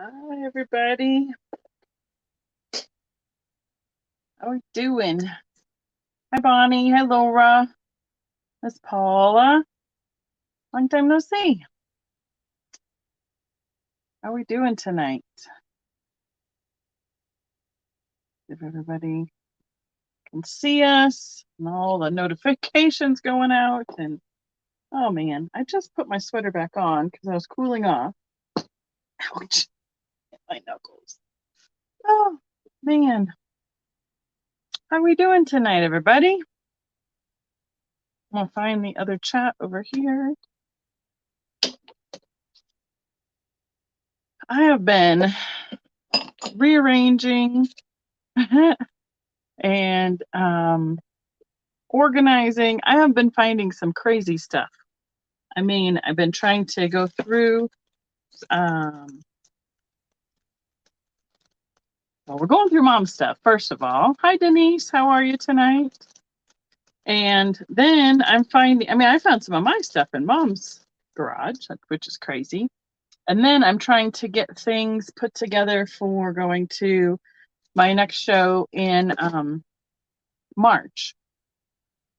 Hi, everybody. How are you doing? Hi, Bonnie. Hi, Laura. Miss Paula. Long time no see. How are we doing tonight? If everybody can see us and all the notifications going out. And oh, man, I just put my sweater back on because I was cooling off. Ouch. My knuckles. Oh, man. How are we doing tonight, everybody? I'm going to find the other chat over here. I have been rearranging and organizing. I have been finding some crazy stuff. I mean, I've been trying to go through. Well, we're going through mom stuff, first of all. Hi, Denise. How are you tonight? And then I'm finding, I found some of my stuff in mom's garage, which is crazy. And then I'm trying to get things put together for going to my next show in March.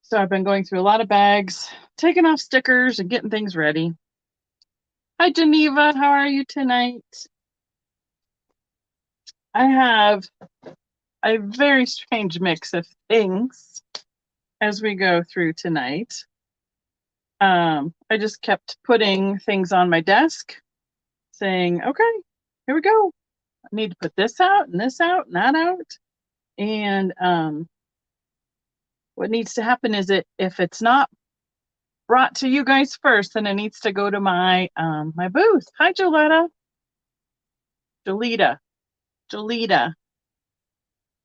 So I've been going through a lot of bags, taking off stickers and getting things ready. Hi, Geneva. How are you tonight? I have a very strange mix of things as we go through tonight. I just kept putting things on my desk saying, okay, here we go. I need to put this out and this out and that out. And what needs to happen is if it's not brought to you guys first, then it needs to go to my my booth. Hi, Joletta. Jolita.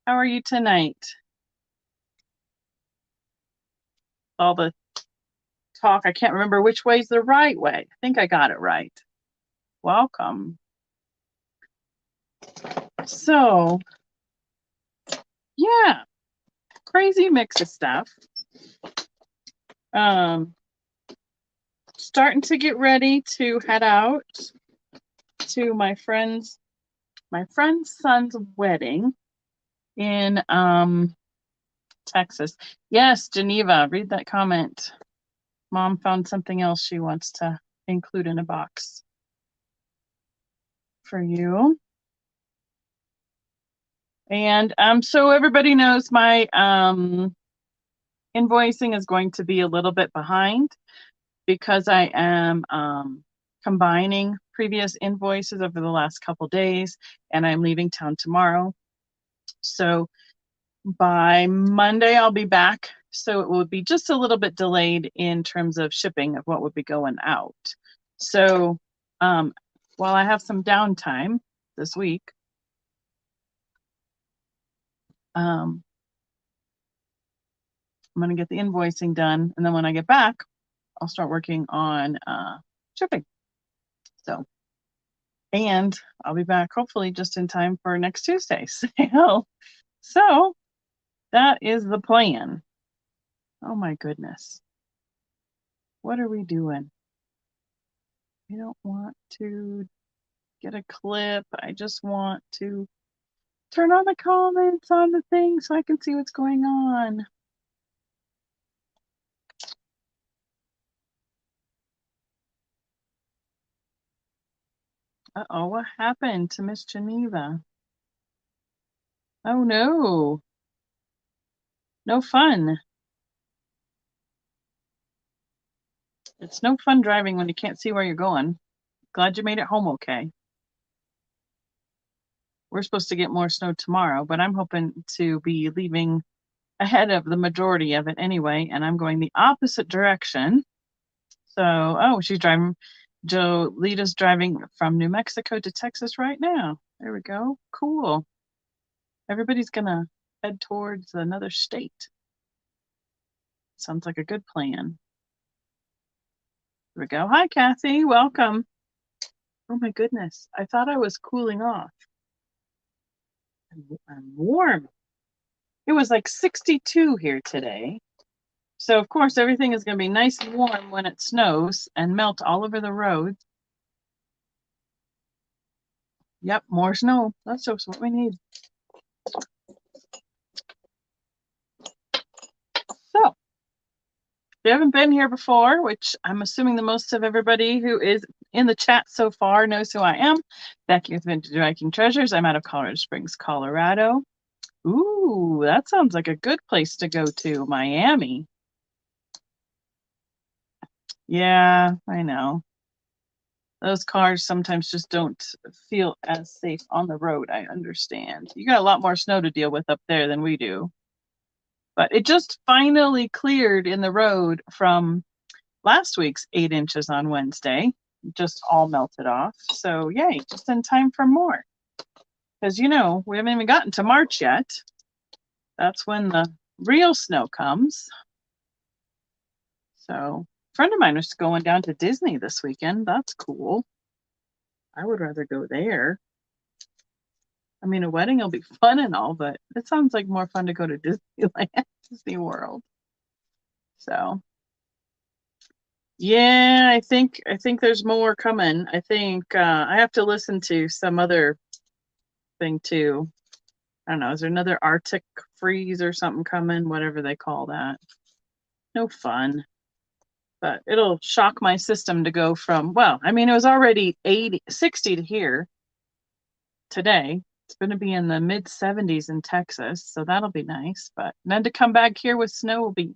How are you tonight? All the talk. I can't remember which way's the right way. I think I got it right. Welcome. So, yeah, crazy mix of stuff. Starting to get ready to head out to my friend's son's wedding in Texas. Yes, Geneva, read that comment. Mom found something else she wants to include in a box for you. And so everybody knows my invoicing is going to be a little bit behind because I am combining previous invoices over the last couple days, and I'm leaving town tomorrow. So by Monday, I'll be back. So it will be just a little bit delayed in terms of shipping of what would be going out. So while I have some downtime this week, I'm going to get the invoicing done. And then when I get back, I'll start working on shipping. So, and I'll be back hopefully just in time for next Tuesday's sale. So that is the plan. Oh my goodness. What are we doing? I don't want to get a clip. I just want to turn on the comments on the thing so I can see what's going on. Uh-oh, what happened to Miss Geneva? Oh no. No fun. It's no fun driving when you can't see where you're going. Glad you made it home okay. We're supposed to get more snow tomorrow, but I'm hoping to be leaving ahead of the majority of it anyway, and I'm going the opposite direction. So, oh, she's driving. Jolita's driving from New Mexico to Texas right now. There we go. Cool. Everybody's gonna head towards another state. Sounds like a good plan. Here we go. Hi, Kathy. Welcome. Oh my goodness. I thought I was cooling off. I'm warm. It was like 62 here today. So, of course, everything is going to be nice and warm when it snows and melt all over the roads. Yep, more snow. That's just what we need. So, if you haven't been here before, which I'm assuming the most of everybody who is in the chat so far knows who I am, Becky with Vintage Viking Treasures. I'm out of Colorado Springs, Colorado. Ooh, that sounds like a good place to go to, Miami. Yeah, I know. Those cars sometimes just don't feel as safe on the road. I understand. You got a lot more snow to deal with up there than we do. But it just finally cleared in the road from last week's 8 inches on Wednesday. Just all melted off. So yay, just in time for more. Because, you know, we haven't even gotten to March yet. That's when the real snow comes. So a friend of mine was going down to Disney this weekend. That's cool. I would rather go there. I mean, a wedding will be fun and all, but it sounds like more fun to go to Disneyland, Disney World. So, yeah, I think there's more coming. I think I have to listen to some other thing too. I don't know. Is there another Arctic freeze or something coming? Whatever they call that. No fun. But it'll shock my system to go from, well, I mean, it was already 60 to here today. It's going to be in the mid 70s in Texas, so that'll be nice. But then to come back here with snow will be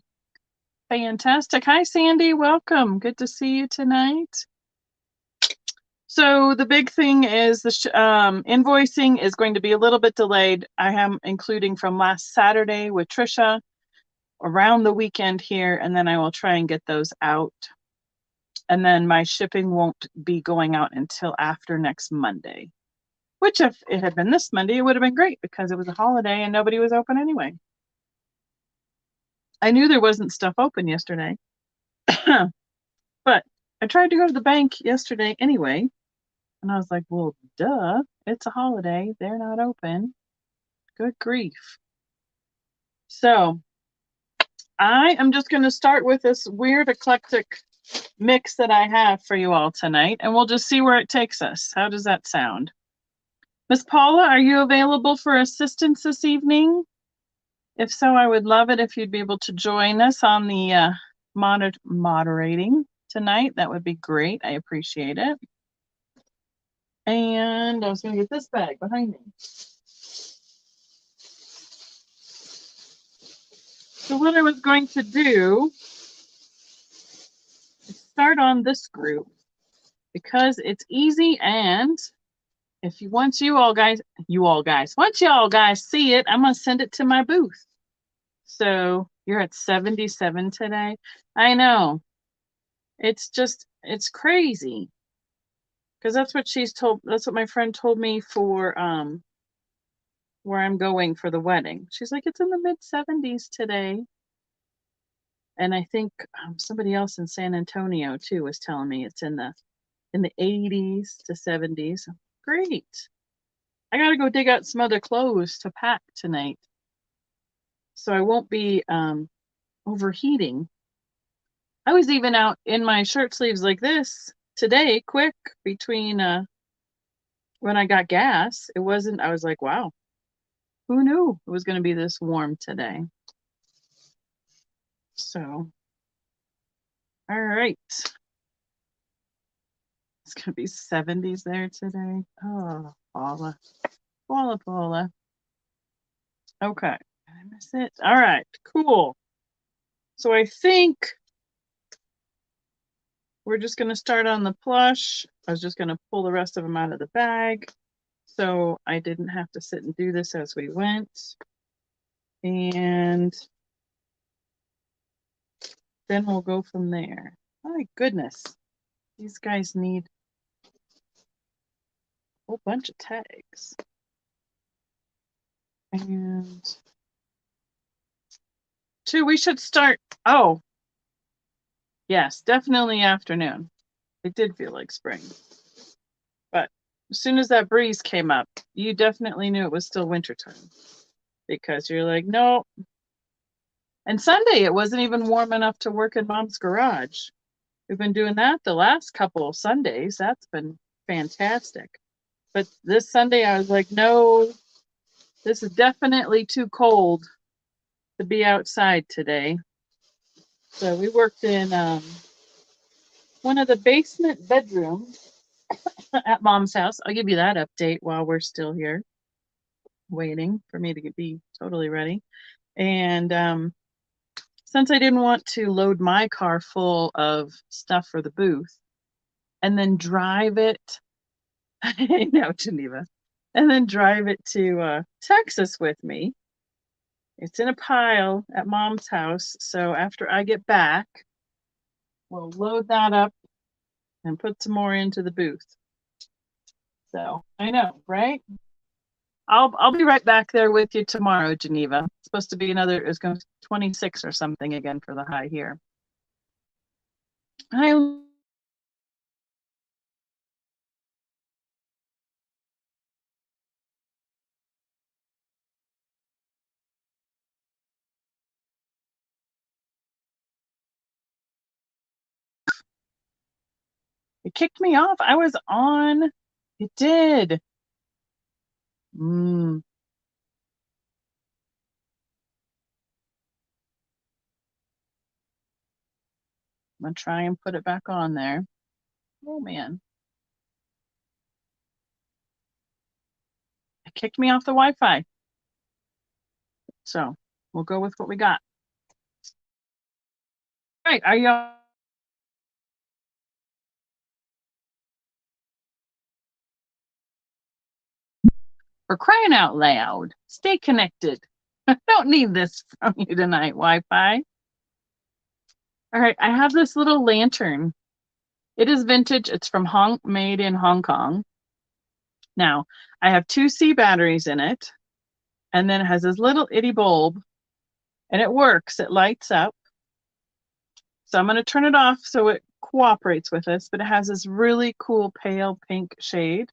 fantastic. Hi, Sandy. Welcome. Good to see you tonight. So the big thing is the invoicing is going to be a little bit delayed. I am including from last Saturday with Trisha around the weekend here, and then I will try and get those out. And then my shipping won't be going out until after next Monday, which if it had been this Monday, it would have been great because it was a holiday and nobody was open anyway. I knew there wasn't stuff open yesterday, but I tried to go to the bank yesterday anyway. And I was like, well, duh, it's a holiday. They're not open. Good grief. So I am just going to start with this weird eclectic mix that I have for you all tonight, and we'll just see where it takes us. How does that sound? Miss Paula, are you available for assistance this evening? If so, I would love it if you'd be able to join us on the moderating tonight. That would be great. I appreciate it. And I was going to get this bag behind me. So what I was going to do is start on this group because it's easy, and if you once you all guys see it, I'm gonna send it to my booth. So you're at 77 today. I know. It's crazy. Because that's what my friend told me for where I'm going for the wedding. She's like, it's in the mid 70s today. And I think somebody else in San Antonio too was telling me it's in the 80s to 70s. Great. I gotta go dig out some other clothes to pack tonight, so I won't be overheating. I was even out in my shirt sleeves like this today, quick between when I got gas. It wasn't. I was like, wow, who knew it was going to be this warm today? So, all right. It's going to be 70s there today. Oh, Paula. Okay, did I miss it? All right, cool. So I think we're just going to start on the plush. I was just going to pull the rest of them out of the bag, so I didn't have to sit and do this as we went. And then we'll go from there. My goodness, these guys need a whole bunch of tags. And we should start. Oh, yes, definitely afternoon. It did feel like spring. But as soon as that breeze came up, you definitely knew it was still wintertime. Because you're like, no. And Sunday, it wasn't even warm enough to work in Mom's garage. We've been doing that the last couple of Sundays. That's been fantastic. But this Sunday I was like, no, this is definitely too cold to be outside today. So we worked in one of the basement bedrooms at Mom's house. I'll give you that update while we're still here waiting for me to be totally ready. And since I didn't want to load my car full of stuff for the booth and then drive it, I know, Geneva, and then drive it to Texas with me. It's in a pile at Mom's house. So after I get back, we'll load that up and put some more into the booth. So I know, right? I'll be right back there with you tomorrow, Geneva. It's supposed to be it's going to be 26 or something again for the high here. It kicked me off. I was on. It did. I'm going to try and put it back on there. Oh, man. It kicked me off the Wi-Fi. So we'll go with what we got. All right. Are you for crying out loud? Stay connected. I don't need this from you tonight, Wi-Fi. All right. I have this little lantern. It is vintage. It's from made in Hong Kong. Now, I have 2 C batteries in it, and then it has this little itty bulb, and it works. It lights up. So I'm going to turn it off so it cooperates with us, but it has this really cool pale pink shade.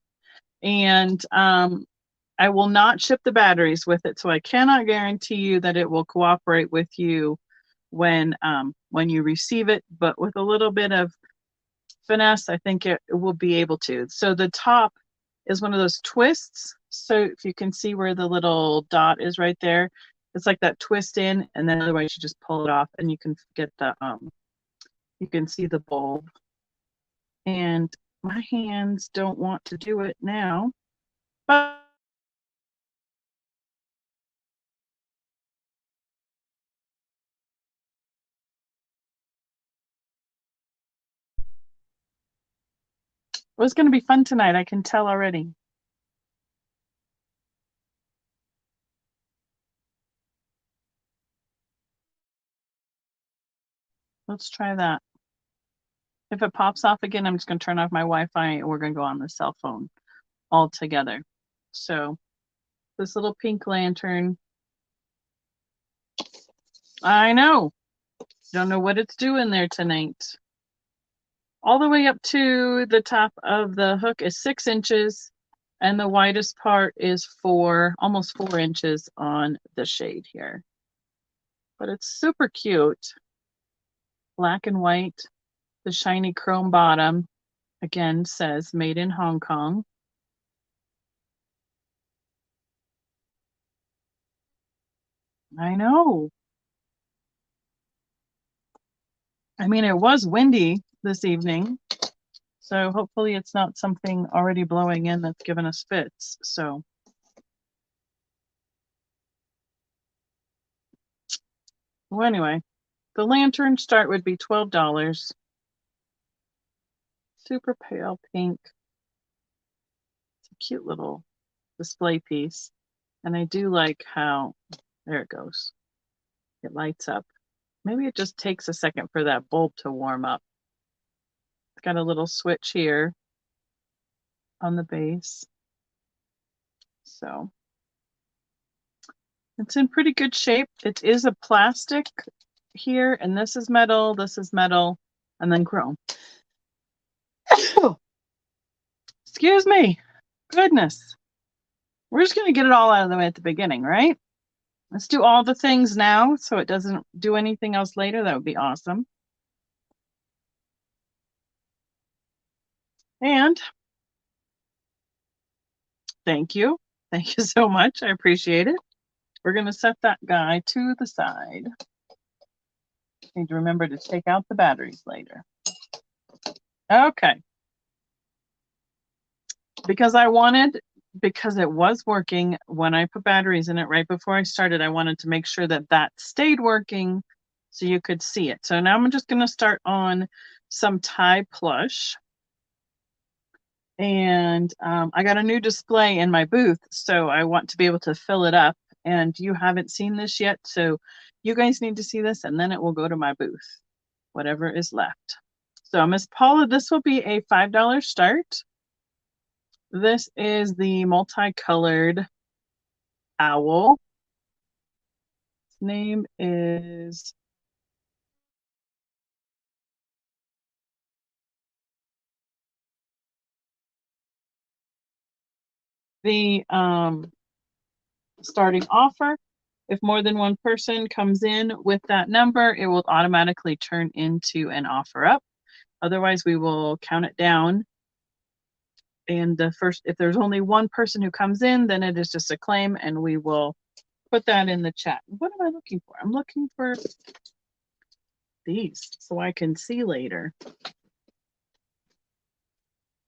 And I will not ship the batteries with it, so I cannot guarantee you that it will cooperate with you when you receive it, but with a little bit of finesse, I think it will be able to. So the top is one of those twists. So if you can see where the little dot is right there, it's like that twist in, and then otherwise you just pull it off and you can get the you can see the bulb. And my hands don't want to do it now, but it was going to be fun tonight. I can tell already. Let's try that. If it pops off again, I'm just going to turn off my Wi-Fi and we're going to go on the cell phone all together. So this little pink lantern, I know. Don't know what it's doing there tonight. All the way up to the top of the hook is 6 inches, and the widest part is almost 4 inches on the shade here. But it's super cute. Black and white, the shiny chrome bottom, again says made in Hong Kong. I know. I mean, it was windy this evening, so hopefully it's not something already blowing in that's giving us fits. So well, anyway, the lantern start would be $12. Super pale pink. It's a cute little display piece. And I do like how, there it goes. It lights up. Maybe it just takes a second for that bulb to warm up. It's got a little switch here on the base. So it's in pretty good shape. It is a plastic here, and this is metal, and then chrome. Excuse me. Goodness. We're just going to get it all out of the way at the beginning, right? Let's do all the things now so it doesn't do anything else later. That would be awesome. And Thank you. Thank you so much. I appreciate it. We're going to set that guy to the side. Need to remember to take out the batteries later. Okay. Because it was working when I put batteries in it right before I started, I wanted to make sure that that stayed working so you could see it. So now I'm just going to start on some Thai plush. And I got a new display in my booth, so I want to be able to fill it up. And you haven't seen this yet, so you guys need to see this, and then it will go to my booth, whatever is left. So Miss Paula, this will be a $5 start. This is the multicolored owl. His name is the starting offer. If more than one person comes in with that number, it will automatically turn into an offer up. Otherwise, we will count it down. And if there's only one person who comes in, then it is just a claim, and we will put that in the chat. What am I looking for? I'm looking for these so I can see later.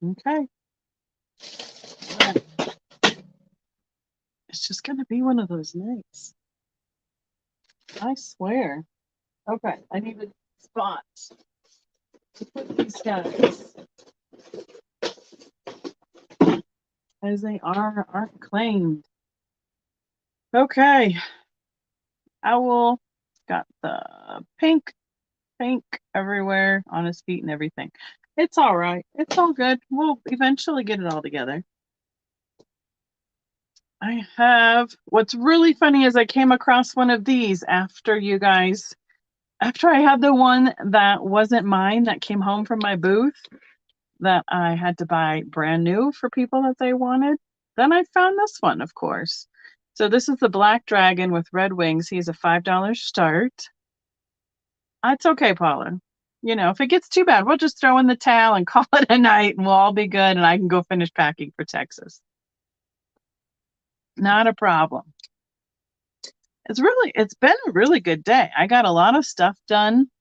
Okay. It's just going to be one of those nights. I swear. Okay, I need a spot to put these guys, as they aren't claimed. Okay. Owl got the pink everywhere on his feet and everything. It's all right. It's all good. We'll eventually get it all together. What's really funny is I came across one of these after I had the one that wasn't mine that came home from my booth that I had to buy brand new for people that they wanted. Then I found this one, of course. So this is the black dragon with red wings. He's a $5 start. It's okay, Paula. You know, if it gets too bad, we'll just throw in the towel and call it a night, and we'll all be good, and I can go finish packing for Texas. Not a problem. It's been a really good day. I got a lot of stuff done.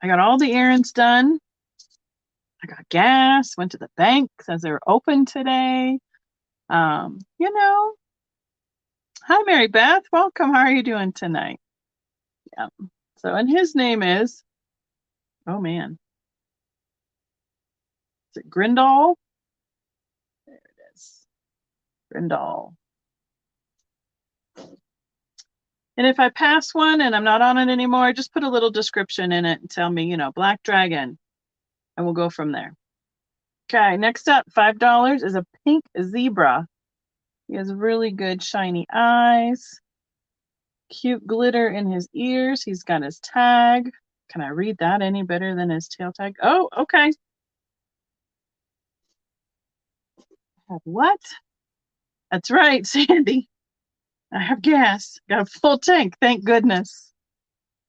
I got all the errands done. I got gas, went to the bank since they were open today. You know, hi, Mary Beth. Welcome. How are you doing tonight? Yeah. So, and his name is, oh man, is it Grindal? There it is. Grindal. And if I pass one and I'm not on it anymore, just put a little description in it and tell me, you know, black dragon, and we'll go from there. Okay, next up, $5 is a pink zebra. He has really good shiny eyes, cute glitter in his ears. He's got his tag. Can I read that any better than his tail tag? Oh, okay. Have what? That's right, Sandy. I have gas. Got a full tank, thank goodness.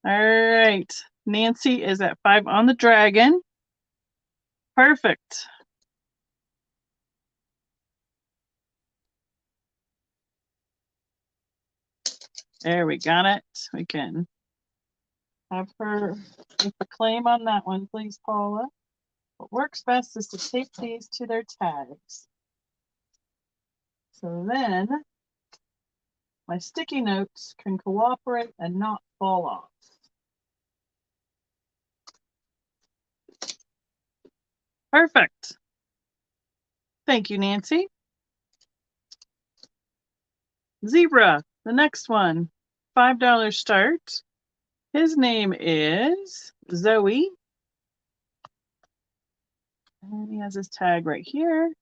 All right. Nancy is at 5 on the dragon. Perfect. There, we got it. We can have her make a claim on that one, please, Paula. What works best is to tape these to their tags. So then my sticky notes can cooperate and not fall off. Perfect. Thank you, Nancy. Zebra, the next one, $5 start. His name is Zoe. And he has his tag right here. He's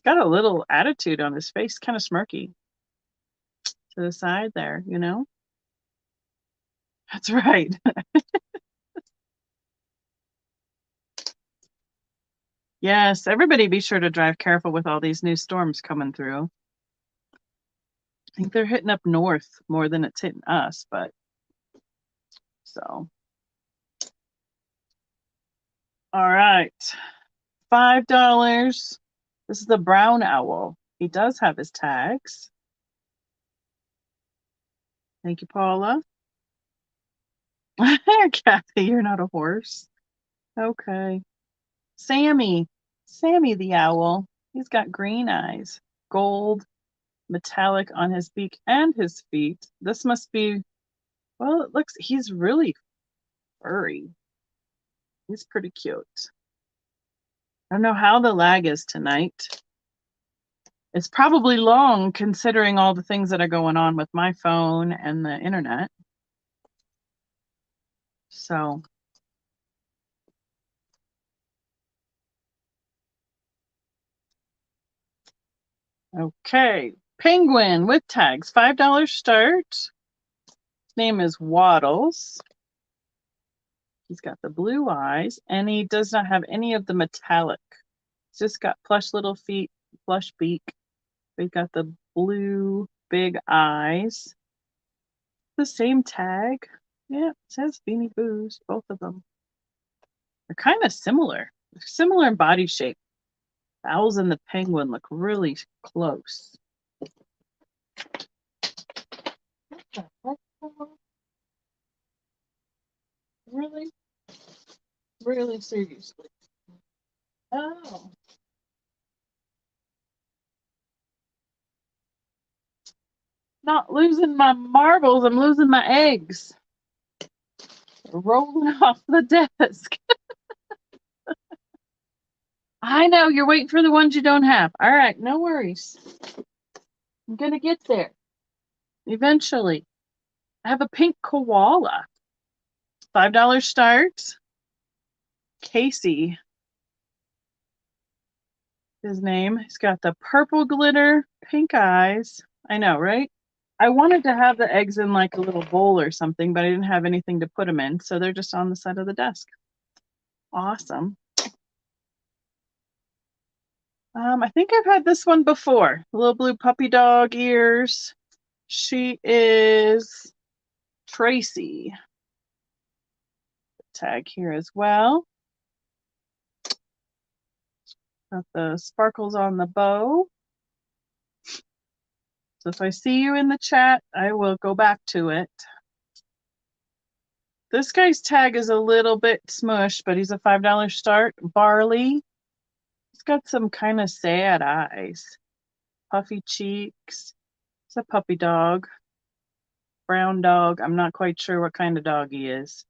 got a little attitude on his face, kind of smirky. To the side there, you know? That's right. Yes, everybody be sure to drive careful with all these new storms coming through. I think they're hitting up north more than it's hitting us, but so. All right, $5 This is the brown owl. He does have his tags. Thank you, Paula. Kathy, you're not a horse. Okay. Sammy. Sammy the owl. He's got green eyes, gold, metallic on his beak and his feet. This must be, well, it looks, he's really furry. He's pretty cute. I don't know how the lag is tonight. It's probably long considering all the things that are going on with my phone and the internet. So, okay. Penguin with tags, $5 start. His name is Waddles. He's got the blue eyes, and he does not have any of the metallic. He's just got plush little feet, plush beak. We've got the blue big eyes. The same tag. Yeah, it says Beanie Boos, both of them. They're kind of similar. They're similar in body shape. The owls and the penguin look really close. Really? Really seriously? Oh. Not losing my marbles, I'm losing my eggs. They're rolling off the desk. I know, you're waiting for the ones you don't have. All right, no worries. I'm going to get there. Eventually. I have a pink koala. $5 start. Casey. His name. He's got the purple glitter, pink eyes. I know, right? I wanted to have the eggs in like a little bowl or something, but I didn't have anything to put them in, so they're just on the side of the desk. Awesome. I think I've had this one before. Little blue puppy dog ears. She is Tracy. Tag here as well. Got the sparkles on the bow. So if I see you in the chat, I will go back to it. This guy's tag is a little bit smushed, but he's a $5 start. Barley. He's got some kind of sad eyes. Puffy cheeks. It's a puppy dog. Brown dog. I'm not quite sure what kind of dog he is.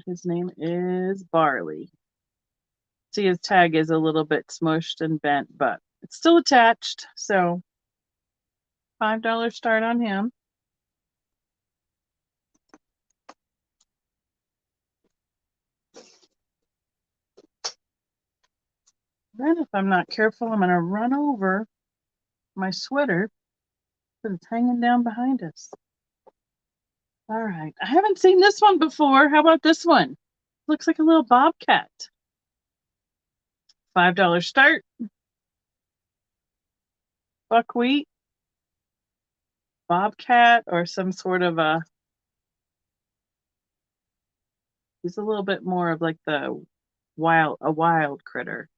His name is Barley. See, his tag is a little bit smushed and bent, but it's still attached. So $5 start on him. Then if I'm not careful, I'm going to run over my sweater because it's hanging down behind us. All right. I haven't seen this one before. How about this one? Looks like a little bobcat. $5 start. Buckwheat. Bobcat or some sort of a, he's a little bit more of like a wild critter.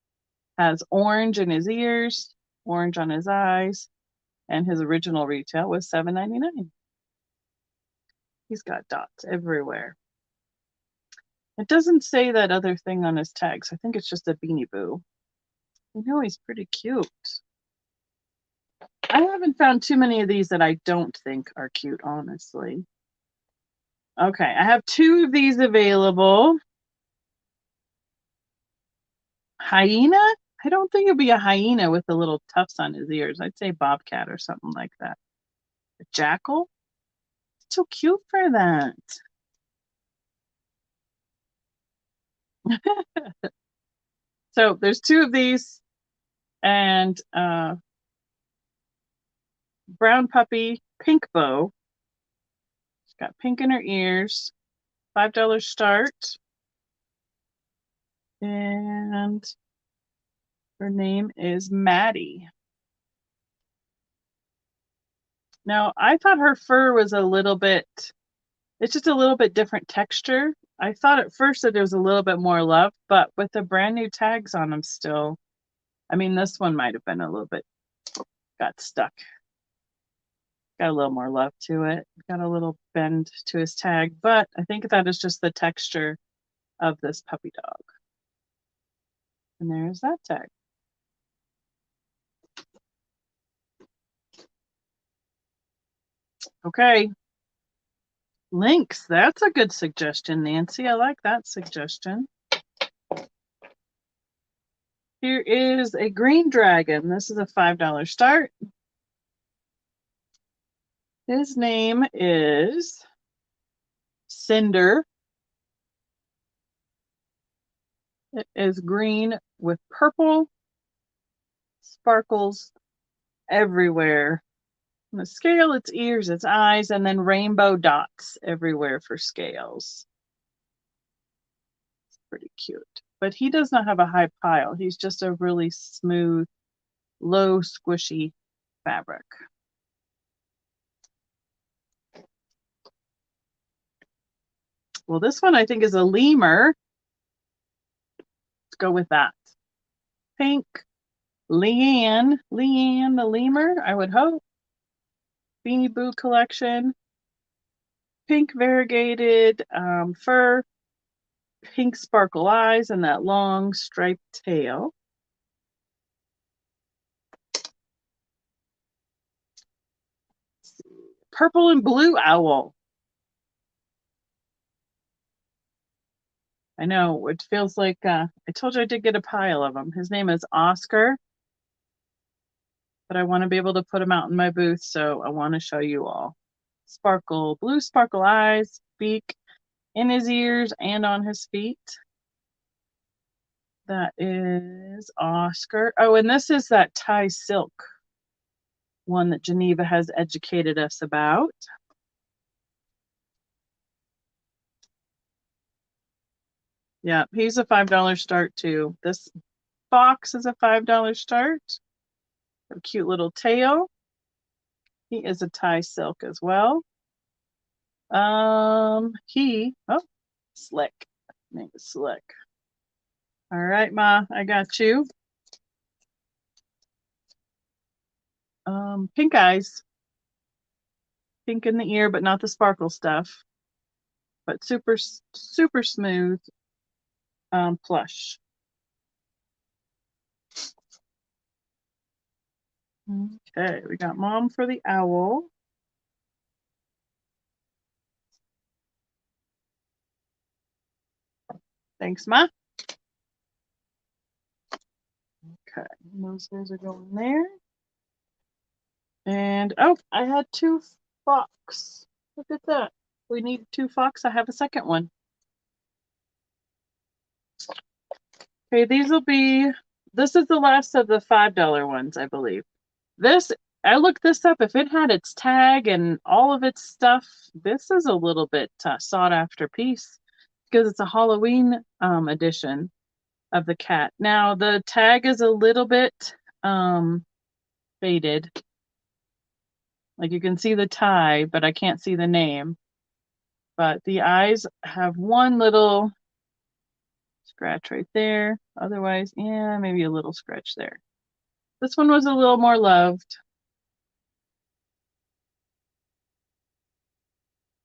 Has orange in his ears, orange on his eyes, and his original retail was $7.99. He's got dots everywhere. It doesn't say that other thing on his tags. I think it's just a Beanie Boo. You know, he's pretty cute. I haven't found too many of these that I don't think are cute, honestly. Okay, I have 2 of these available. Hyena? I don't think it'd be a hyena with the little tufts on his ears. I'd say bobcat or something like that. A jackal? It's so cute for that. So there's 2 of these, and brown puppy, pink bow. She's got pink in her ears. $5 start. And her name is Maddie. Now, I thought her fur was a little bit, it's just a little bit different texture. I thought at first that there was a little bit more love, but with the brand new tags on them still, I mean, this one might have been a little bit, got stuck. Got a little more love to it. Got a little bend to his tag, but I think that is just the texture of this puppy dog. And there's that tag. Okay. Lynx, that's a good suggestion, Nancy. I like that suggestion. Here is a green dragon. This is a $5 start. His name is Cinder. It is green with purple sparkles everywhere. On the scale, its ears, its eyes, and then rainbow dots everywhere for scales. It's pretty cute. But he does not have a high pile. He's just a really smooth, low, squishy fabric. Well, this one I think is a lemur. Let's go with that. Pink Leanne the lemur, I would hope. Beanie Boo collection. Pink variegated fur, pink sparkle eyes, and that long striped tail. Purple and blue owl. I know, it feels like, I told you I did get a pile of them. His name is Oscar, but I want to be able to put him out in my booth, so I want to show you all. Sparkle, blue sparkle eyes, beak in his ears and on his feet. That is Oscar. Oh, and this is that Thai silk one that Geneva has educated us about. Yeah, he's a $5 start too. This fox is a $5 start. A cute little tail. He is a Thai silk as well. Slick. Name is Slick. All right, Ma, I got you. Pink eyes. Pink in the ear, but not the sparkle stuff. But super, super smooth plush. Okay, we got Mom for the owl. Thanks, Ma. Okay, those guys are going there. And, oh, I had 2 fox. Look at that. We need 2 fox. I have a second one. Okay, this is the last of the $5 ones, I believe. I looked this up. If it had its tag and all of its stuff, this is a little bit sought after piece because it's a Halloween edition of the cat. Now, the tag is a little bit faded. Like you can see the tie, but I can't see the name. But the eyes have one little scratch right there. Otherwise, yeah, maybe a little scratch there. This one was a little more loved.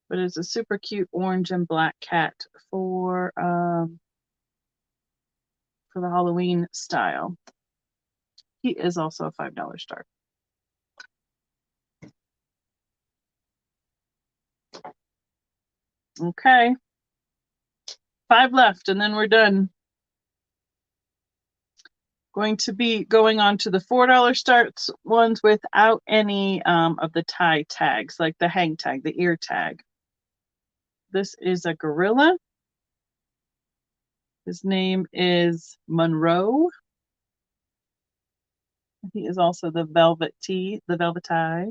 But it's a super cute orange and black cat for the Halloween style. He is also a $5 start. Okay. 5 left, and then we're done. Going to be going on to the $4 starts ones without any of the tie tags, like the hang tag, the ear tag. This is a gorilla. His name is Monroe. He is also the velvet tie.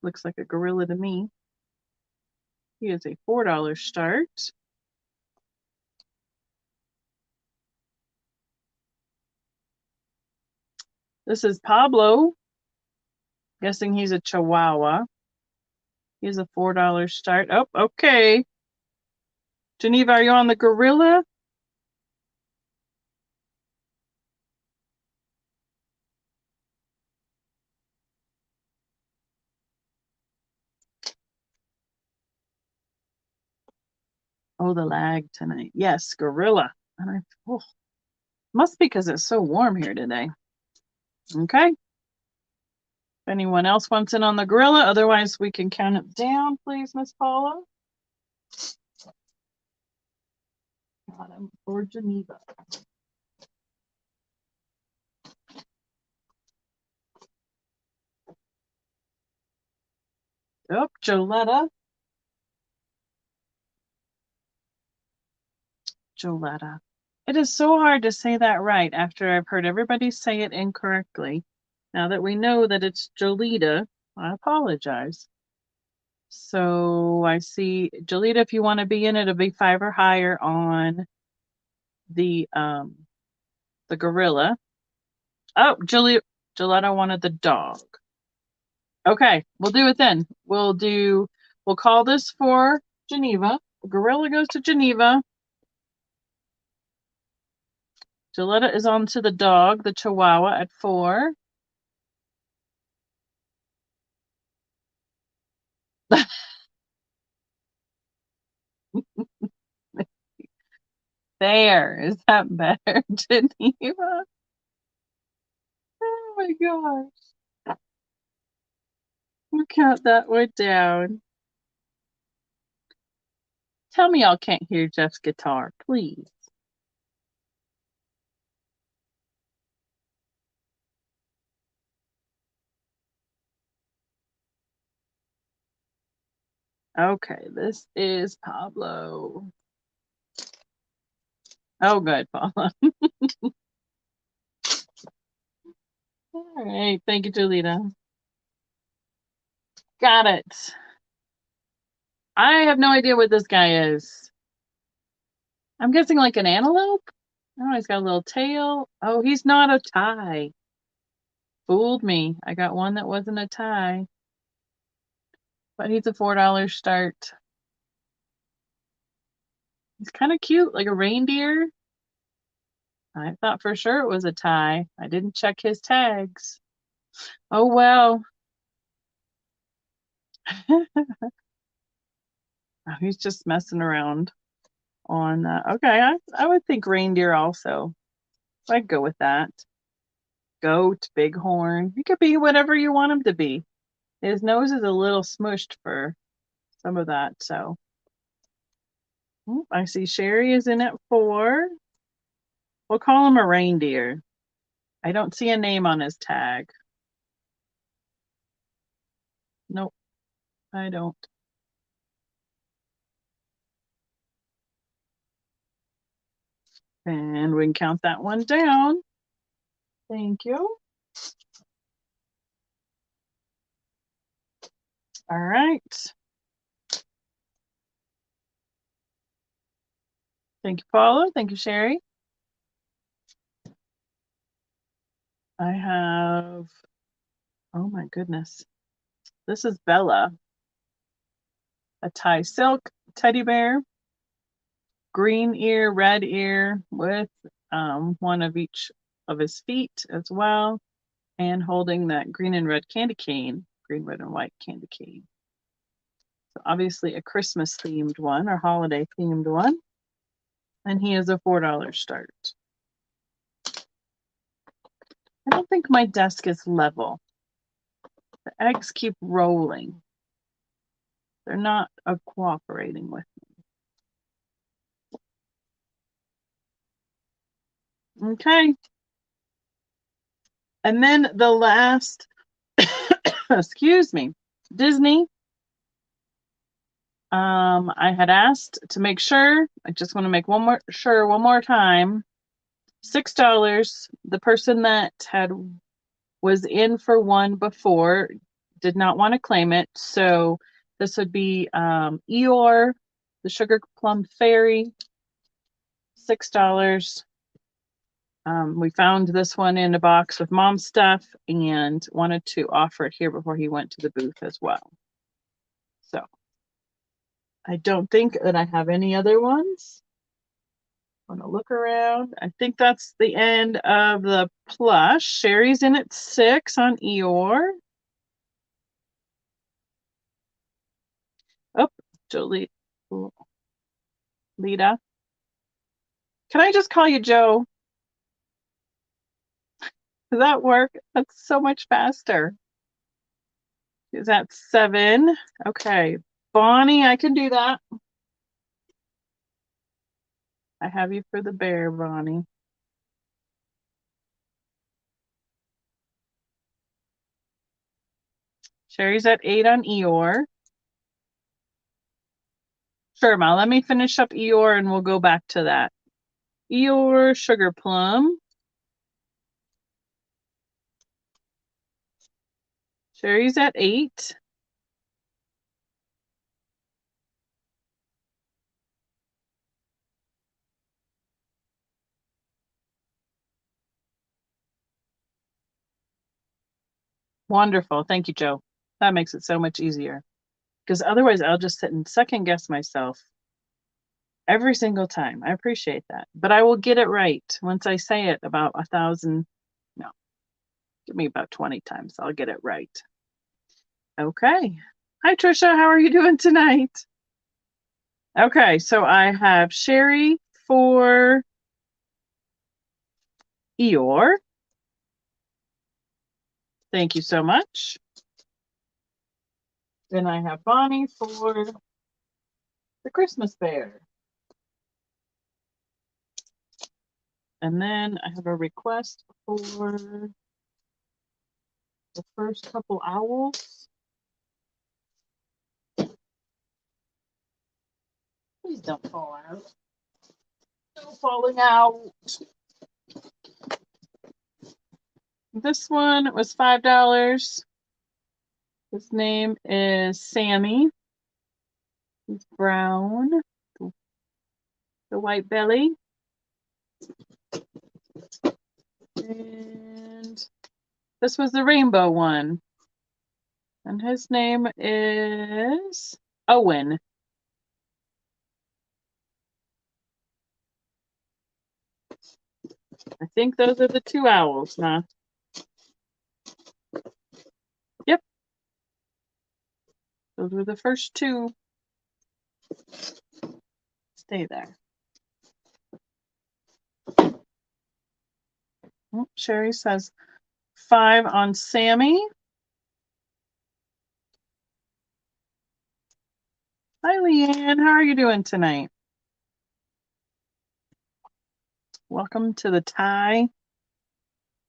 Looks like a gorilla to me. He is a $4 start. This is Pablo. Guessing he's a Chihuahua. He's a $4 start. Oh, okay. Geneva, are you on the gorilla? Oh, the lag tonight. Yes, gorilla. And must be because it's so warm here today. Okay. If anyone else wants in on the gorilla, otherwise we can count it down, please, Miss Paula. Got him for Geneva. Oh, Joletta. Joletta. It is so hard to say that right after I've heard everybody say it incorrectly. Now that we know that it's Jolita, I apologize. So I see, Jolita, if you want to be in it, it'll be 5 or higher on the gorilla. Oh, Joletta wanted the dog. Okay, we'll do it then. We'll call this for Geneva. The gorilla goes to Geneva. Joletta is on to the dog, the Chihuahua, at 4. There. Is that better, Geneva? Oh my gosh. We'll count that one down. Tell me y'all can't hear Jeff's guitar, please. Okay, this is Pablo. Oh, good, Paula. All right, thank you, Julita. Got it. I have no idea what this guy is. I'm guessing like an antelope? Oh, he's got a little tail. Oh, he's not a tie. Fooled me. I got one that wasn't a tie. But he's a $4 start. He's kind of cute, like a reindeer. I thought for sure it was a tie. I didn't check his tags. Oh, well. Oh, he's just messing around on okay, I would think reindeer also. So I'd go with that. Goat, bighorn. He could be whatever you want him to be. His nose is a little smushed for some of that, so. I see Sherry is in at 4. We'll call him a reindeer. I don't see a name on his tag. Nope, I don't. And we can count that one down. Thank you. All right. Thank you, Paula. Thank you, Sherry. I have, oh my goodness. This is Bella. A Thai silk teddy bear. Green ear, red ear with one of each of his feet as well. And holding that green and red candy cane. Green, red, and white candy cane. So obviously a Christmas themed one or holiday themed one. And he is a $4 start. I don't think my desk is level. The eggs keep rolling. They're not cooperating with me. Okay. And then the last, excuse me, Disney. I had asked to make sure, I just want to make one more time. $6. The person that was in for one before did not want to claim it. So this would be Eeyore, the Sugar Plum Fairy, $6. We found this one in a box with mom's stuff and wanted to offer it here before he went to the booth as well. So I don't think that I have any other ones. I want to look around. I think that's the end of the plush. Sherry's in at 6 on Eeyore. Oh, Jolie. Lita. Can I just call you Joe? Does that work? That's so much faster. Is that 7? Okay. Bonnie, I can do that. I have you for the bear, Bonnie. Sherry's at 8 on Eeyore. Sure, Ma. Let me finish up Eeyore and we'll go back to that. Eeyore, Sugar Plum. Sherry's at 8. Wonderful. Thank you, Joe. That makes it so much easier. Because otherwise I'll just sit and second guess myself every single time. I appreciate that. But I will get it right once I say it about 1,000. No, give me about 20 times. I'll get it right. Okay. Hi, Trisha. How are you doing tonight? Okay, so I have Sherry for Eeyore. Thank you so much. Then I have Bonnie for the Christmas bear. And then I have a request for the first couple owls. Please don't fall out. No falling out. This one was $5. His name is Sammy. He's brown. The white belly. And this was the rainbow one. And his name is Owen. I think those are the 2 owls, huh? Yep. Those were the first 2. Stay there. Oh, Sherry says 5 on Sammy. Hi, Leanne. How are you doing tonight? Welcome to the Thai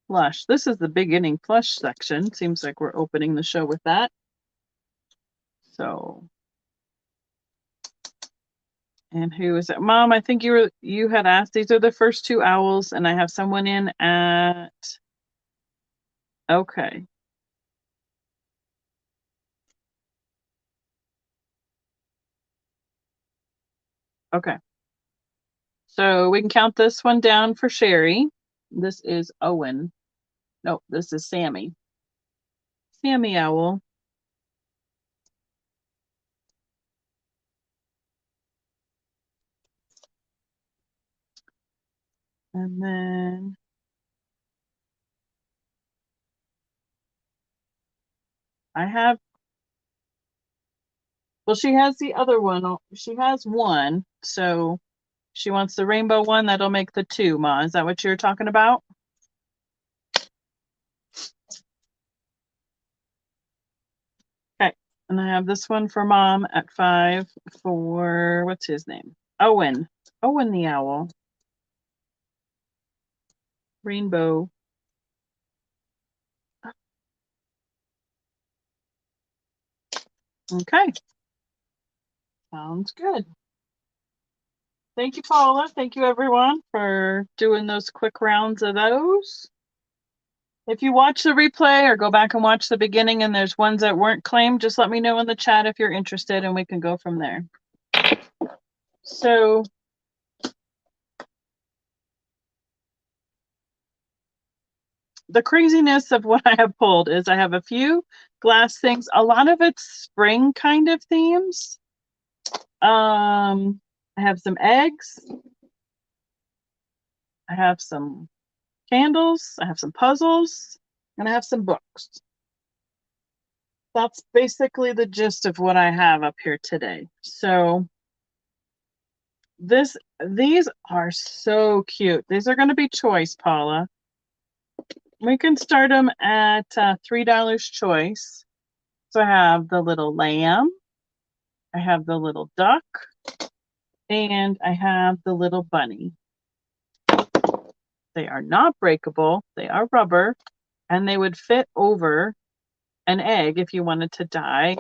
plush. This is the beginning plush section. Seems like we're opening the show with that. So, and who is it? Mom, I think you had asked. These are the first 2 owls, and I have someone in at. Okay. Okay. So we can count this one down for Sherry. This is Owen. No, this is Sammy. Sammy Owl. And then I have, well, she has the other one. She has one. So she wants the rainbow one. That'll make the 2, Ma. Is that what you're talking about? Okay. And I have this one for Mom at 5 for, what's his name? Owen. Owen the owl. Rainbow. Okay. Sounds good. Thank you, Paula. Thank you, everyone, for doing those quick rounds of those. If you watch the replay or go back and watch the beginning and there's ones that weren't claimed, just let me know in the chat if you're interested and we can go from there. So the craziness of what I have pulled is I have a few glass things. A lot of it's spring kind of themes. I have some eggs. I have some candles. I have some puzzles, and I have some books. That's basically the gist of what I have up here today. So these are so cute. These are going to be choice, Paula. We can start them at $3 choice. So I have the little lamb, I have the little duck, and I have the little bunny. They are not breakable. They are rubber, and they would fit over an egg if you wanted to dye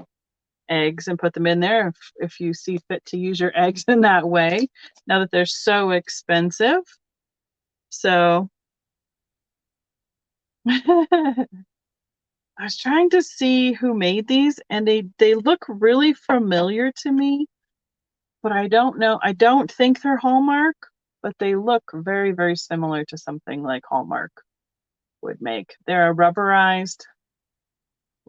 eggs and put them in there if you see fit to use your eggs in that way, now that they're so expensive. So I was trying to see who made these, and they look really familiar to me, but I don't know. I don't think they're Hallmark, but they look very, very similar to something like Hallmark would make. They're a rubberized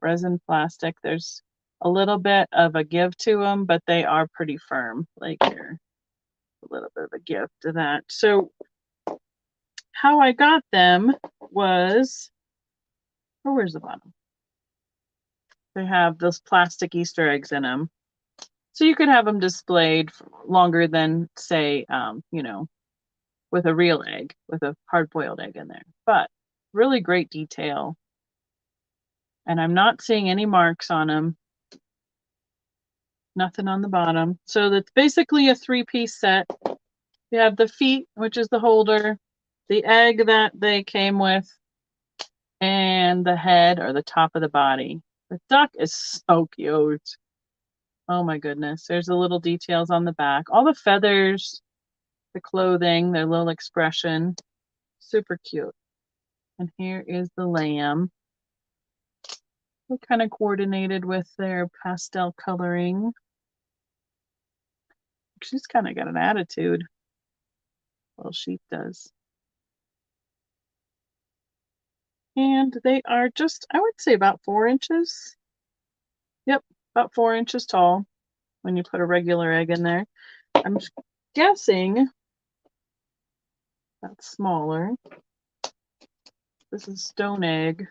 resin plastic. There's a little bit of a give to them, but they are pretty firm. Like here, a little bit of a give to that. So how I got them was, oh, where's the bottom? They have those plastic Easter eggs in them. So you could have them displayed longer than, say, with a real egg, with a hard-boiled egg in there. But really great detail. And I'm not seeing any marks on them. Nothing on the bottom. So that's basically a 3-piece set. You have the feet, which is the holder, the egg that they came with, and the head or the top of the body. The duck is so cute. Oh my goodness. There's the little details on the back. All the feathers, the clothing, their little expression. Super cute. And here is the lamb. They're kind of coordinated with their pastel coloring. She's kind of got an attitude. Well, sheep does. And they are just, I would say, about 4 inches. Yep, about 4 inches tall when you put a regular egg in there. I'm guessing that's smaller. This is stone egg.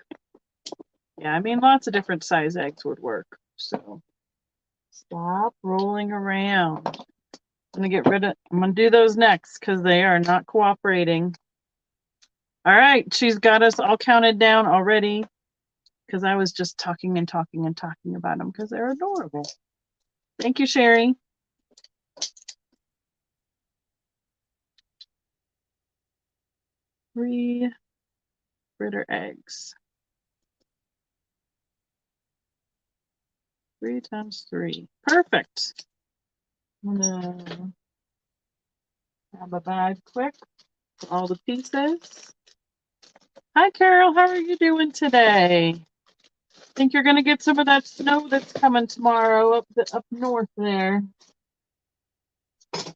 Yeah, I mean, lots of different size eggs would work. So stop rolling around. I'm gonna do those next because they are not cooperating. All right, she's got us all counted down already because I was just talking and talking and talking about them because they're adorable. Thank you, Sherry. 3 fritter eggs. 3 times 3. Perfect. I'm gonna grab a bag quick for all the pieces. Hi, Carol. How are you doing today? Think you're gonna get some of that snow that's coming tomorrow up north there. A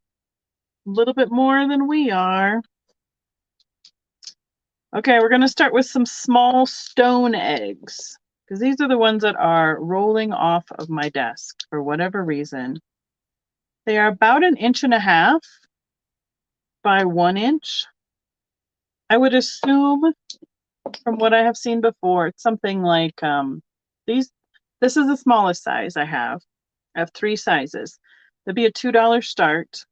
little bit more than we are. Okay, we're gonna start with some small stone eggs because these are the ones that are rolling off of my desk for whatever reason. They are about 1.5 inches by 1 inch. I would assume from what I have seen before, it's something like these. This is the smallest size I have. I have 3 sizes. There'd be a $2 start.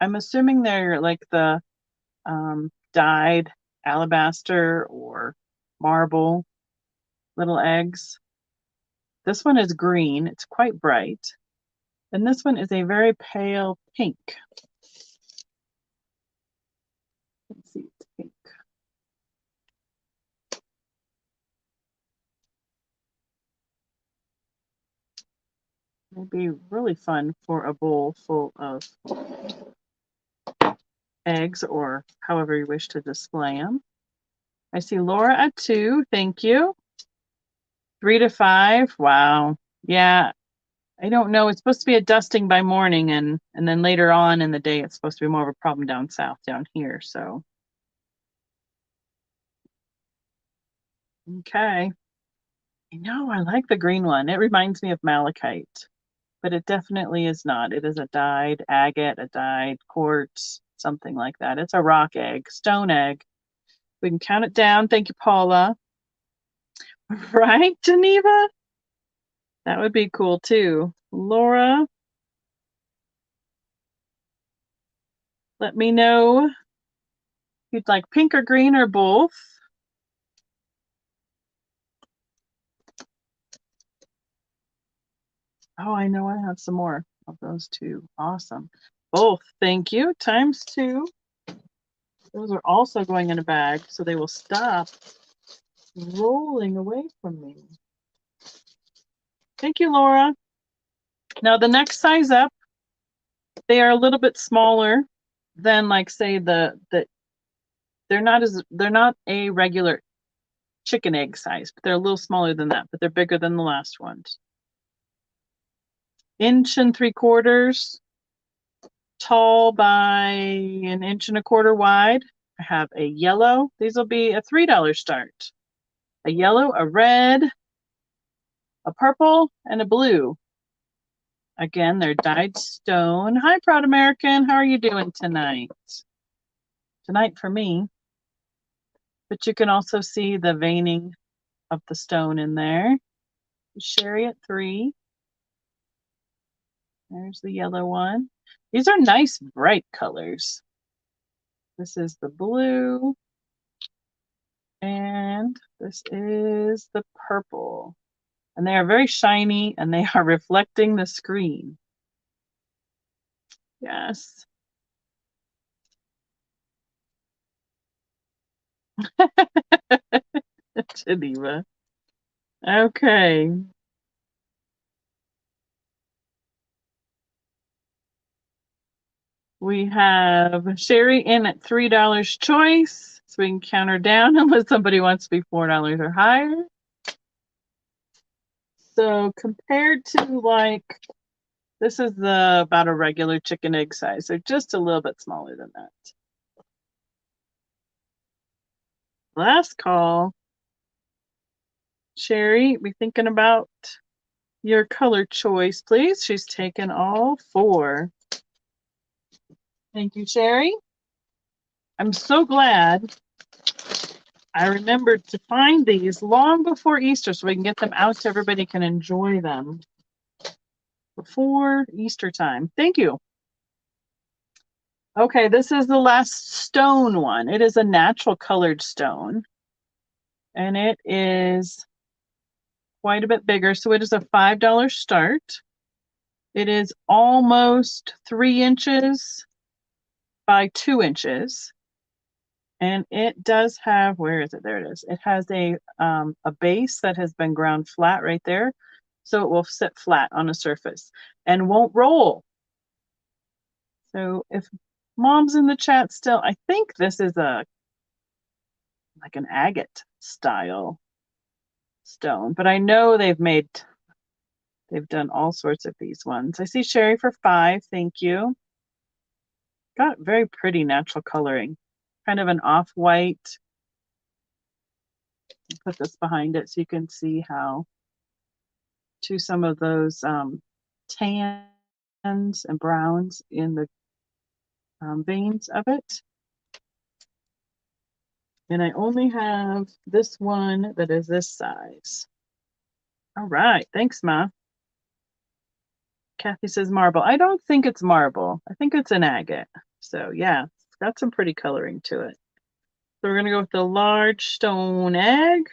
I'm assuming they're like the dyed alabaster or marble little eggs. This one is green. It's quite bright. And this one is a very pale pink. Let's see, it's pink. It'd be really fun for a bowl full of eggs or however you wish to display them. I see Laura at 2. Thank you. 3 to 5. Wow. Yeah. I don't know. It's supposed to be a dusting by morning, and then later on in the day, it's supposed to be more of a problem down south, down here. So, okay. I know. I like the green one. It reminds me of malachite, but it definitely is not. It is a dyed agate, a dyed quartz, something like that. It's a rock egg, stone egg. We can count it down. Thank you, Paula. Right, Geneva? That would be cool too. Laura, let me know if you'd like pink or green or both. Oh, I know I have some more of those two. Awesome. Both. Thank you. Times 2. Those are also going in a bag, so they will stop rolling away from me. Thank you, Laura. Now the next size up, they are a little bit smaller than, like, say, they're not a regular chicken egg size, but they're a little smaller than that, but they're bigger than the last ones. 1.75 inches tall by 1.25 inches wide. I have a yellow. These will be a $3 start. A yellow, a red, a purple, and a blue. Again, they're dyed stone. Hi, Proud American. How are you doing tonight? Tonight for me. But you can also see the veining of the stone in there. Sherry at 3. There's the yellow one. These are nice, bright colors. This is the blue. And this is the purple. And they are very shiny and they are reflecting the screen. Yes. Geneva. Okay. We have Sherry in at $3 choice. So we can count her down unless somebody wants to be $4 or higher. So compared to, like, this is about a regular chicken egg size. They're just a little bit smaller than that. Last call. Sherry, be thinking about your color choice, please. She's taken all 4. Thank you, Sherry. I'm so glad I remembered to find these long before Easter so we can get them out so everybody can enjoy them before Easter time. Thank you. Okay, this is the last stone one. It is a natural colored stone. And it is quite a bit bigger. So it is a $5 start. It is almost 3 inches by 2 inches. And it does have, where is it? There it is. It has a base that has been ground flat right there. So it will sit flat on a surface and won't roll. So if Mom's in the chat still, I think this is like an agate style stone, but I know they've done all sorts of these ones. I see Sherry for 5. Thank you. Got very pretty natural coloring. Kind of an off-white. Put this behind it so you can see how to some of those tans and browns in the veins of it. And I only have this one that is this size. All right. Thanks, Ma. Kathy says marble. I don't think it's marble. I think it's an agate. So yeah, it's got some pretty coloring to it. So we're going to go with the large stone egg.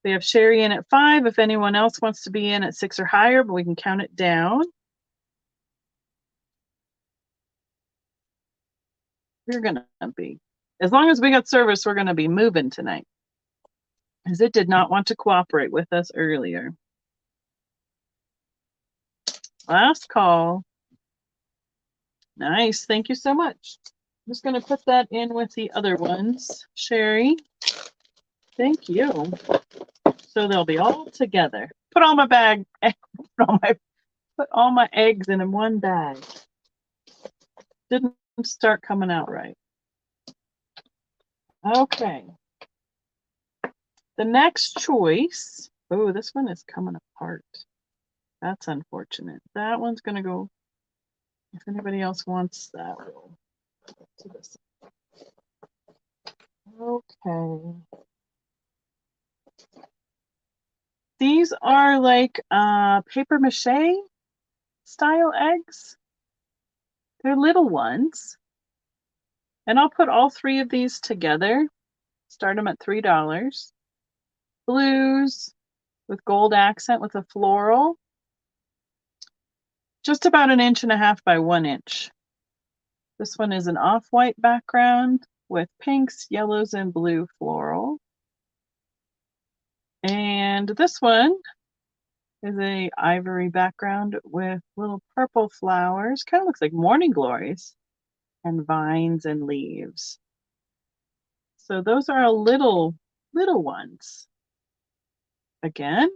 We have Sherry in at 5. If anyone else wants to be in at 6 or higher, but we can count it down. We're going to be, as long as we got service, we're going to be moving tonight, because it did not want to cooperate with us earlier. Last call. Nice. Thank you so much. I'm just going to put that in with the other ones. Sherry, thank you. So they'll be all together. Put all my eggs in one bag. Didn't start coming out right. Okay. The next choice. Oh, this one is coming apart. That's unfortunate. That one's going to go, if anybody else wants that, we'll do this. Okay. These are like paper mache style eggs. They're little ones. And I'll put all three of these together. Start them at $3. Blues with gold accent with a floral. Just about 1.5 inches by 1 inch. This one is an off-white background with pinks, yellows, and blue floral. And this one is a ivory background with little purple flowers. Kind of looks like morning glories and vines and leaves. So those are little ones. Again.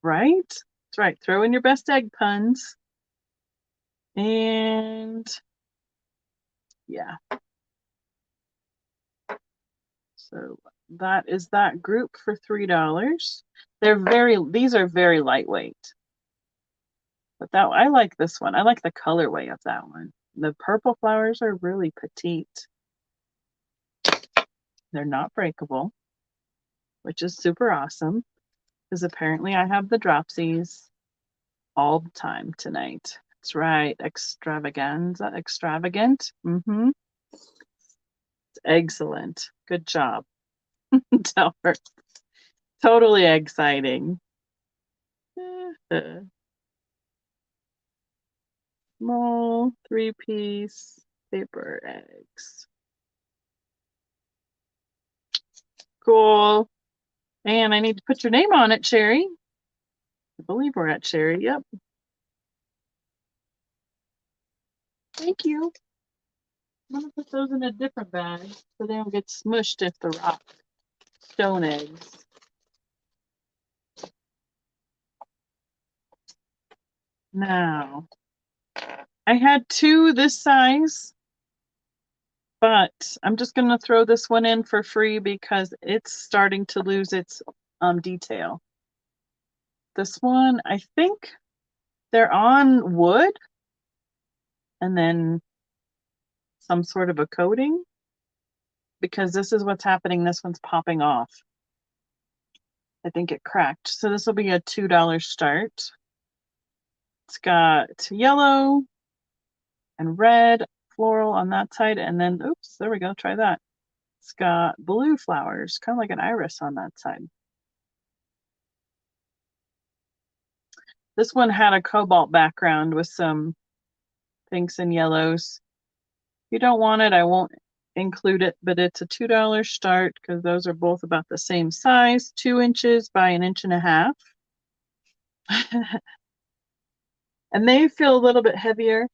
Right? That's right. Throw in your best egg puns. And yeah. So that is that group for $3. These are very lightweight. But I like this one. I like the colorway of that one. The purple flowers are really petite. They're not breakable, which is super awesome because apparently I have the dropsies all the time tonight. That's right. Extravaganza, extravagant. It's excellent. Good job. Tell her. Totally exciting. Small 3-piece paper eggs. Cool. And I need to put your name on it, Sherry. I believe we're at Sherry. Yep. Thank you. I'm going to put those in a different bag so they don't get smushed if the rock. Stone eggs. Now, I had 2 this size, but I'm just going to throw this one in for free because it's starting to lose its detail. This one, I think they're on wood and then some sort of a coating because this is what's happening. This one's popping off. I think it cracked. So this will be a $2 start. It's got yellow and red floral on that side. And then, oops, there we go. Try that. It's got blue flowers, kind of like an iris on that side. This one had a cobalt background with some pinks and yellows. If you don't want it, I won't include it, but it's a $2 start because those are both about the same size, 2 inches by 1.5 inches. And they feel a little bit heavier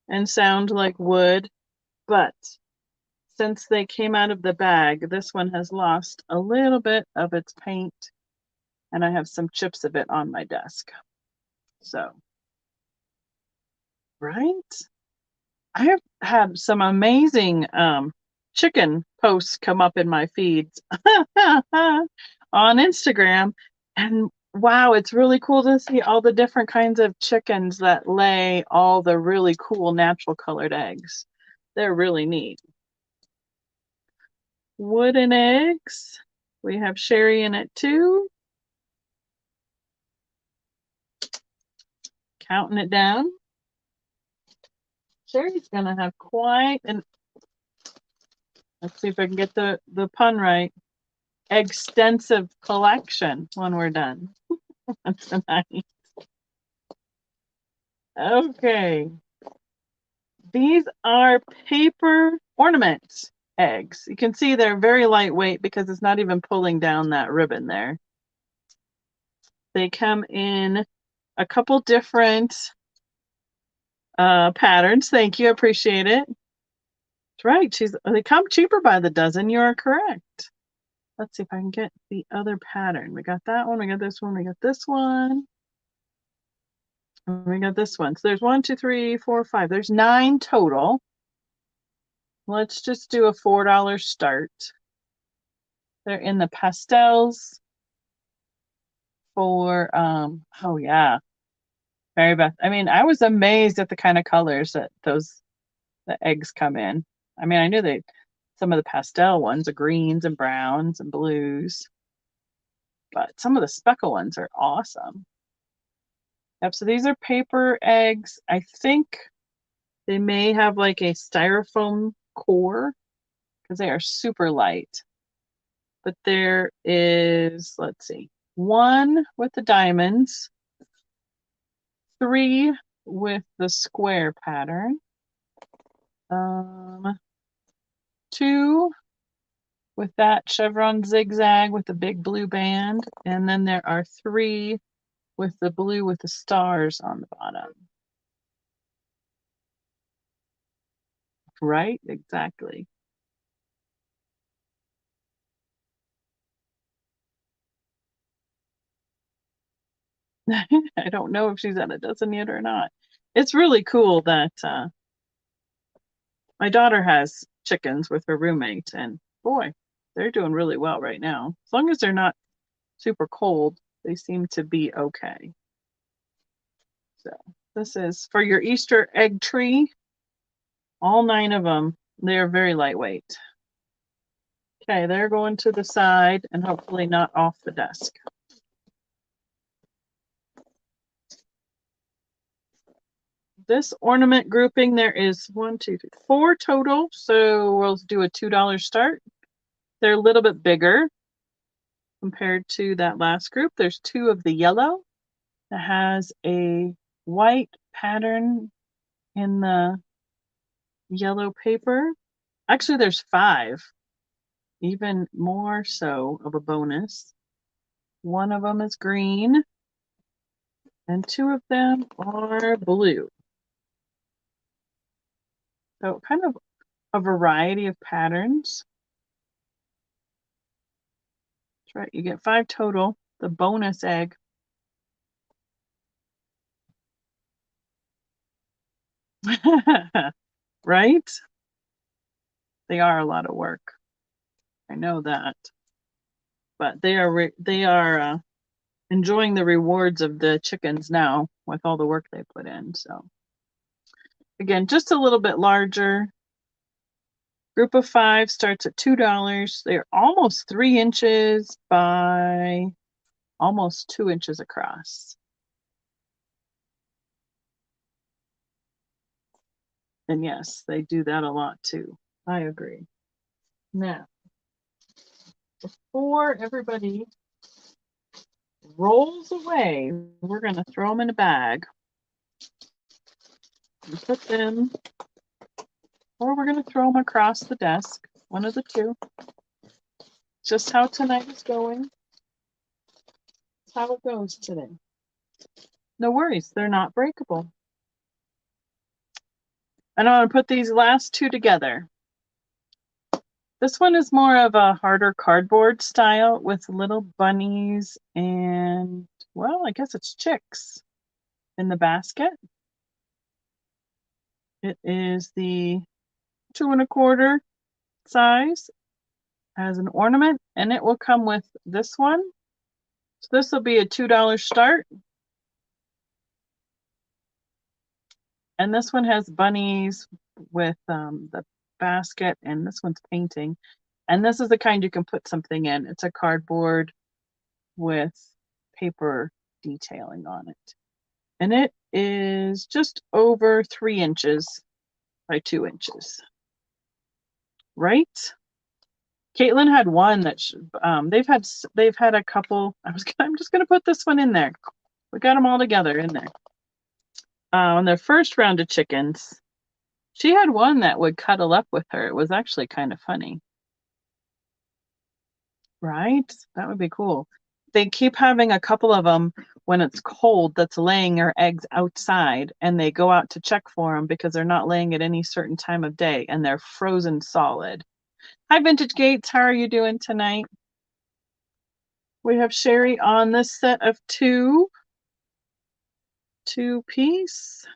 and sound like wood, but since they came out of the bag, this one has lost a little bit of its paint, and I have some chips of it on my desk. So, right? I have had some amazing chicken posts come up in my feeds on Instagram, and wow, it's really cool to see all the different kinds of chickens that lay all the really cool natural colored eggs. They're really neat. Wooden eggs. We have Sherry in it too. Counting it down. Sherry's gonna have quite an, let's see if I can get the pun right, extensive collection when we're done tonight. Okay. These are paper ornament eggs. You can see they're very lightweight because it's not even pulling down that ribbon there. They come in a couple different patterns. Thank you. I appreciate it. That's right. They come cheaper by the dozen. You are correct. Let's see if I can get the other pattern. We got that one. We got this one. We got this one. And we got this one. So there's 1, 2, 3, 4, 5. There's 9 total. Let's just do a $4 start. They're in the pastels for, oh yeah, Mary Beth. I mean, I was amazed at the kind of colors that the eggs come in. I mean, I knew some of the pastel ones are greens and browns and blues, but some of the speckle ones are awesome. Yep, so these are paper eggs. I think they may have like a styrofoam core because they are super light. But there is, let's see, 1 with the diamonds, 3 with the square pattern, 2 with that chevron zigzag with the big blue band, and then there are 3 with the blue with the stars on the bottom. Right? Exactly. I don't know if she's at a dozen yet or not. It's really cool that my daughter has chickens with her roommate, and boy, they're doing really well right now. As long as they're not super cold, they seem to be okay. So this is for your Easter egg tree. All 9 of them. They are very lightweight. Okay, they're going to the side and hopefully not off the desk. This ornament grouping, there is 1, 2, 3, 4 total. So we'll do a $2 start. They're a little bit bigger compared to that last group. There's 2 of the yellow that has a white pattern in the yellow paper. Actually, there's 5, even more so of a bonus. 1 of them is green, and 2 of them are blue. So kind of a variety of patterns. That's right, you get 5 total, the bonus egg. Right? They are a lot of work. I know that. But they are enjoying the rewards of the chickens now with all the work they put in. So again, just a little bit larger. Group of 5 starts at $2. They're almost 3 inches by almost 2 inches across. And yes, they do that a lot too. I agree. Now, before everybody rolls away, we're going to throw them in a bag and put them, or we're going to throw them across the desk, one of the two. Just how tonight is going. That's how it goes today. No worries, they're not breakable. And I'm going to put these last 2 together. This one is more of a harder cardboard style with little bunnies and, well, I guess it's chicks in the basket. It is the 2 1/4 size as an ornament, and it will come with this one. So this will be a $2 start. And this one has bunnies with the basket, and this one's painting. And this is the kind you can put something in. It's a cardboard with paper detailing on it. And it is just over 3 inches by 2 inches. Right? Caitlin had one that they've had a couple. I'm just gonna put this one in there. We got them all together in there. On their first round of chickens, she had one that would cuddle up with her. It was actually kind of funny. Right? That would be cool. They keep having a couple of them when it's cold that's laying their eggs outside, and they go out to check for them because they're not laying at any certain time of day and they're frozen solid. Hi, Vintage Gates. How are you doing tonight? We have Sherry on this set of 2 piece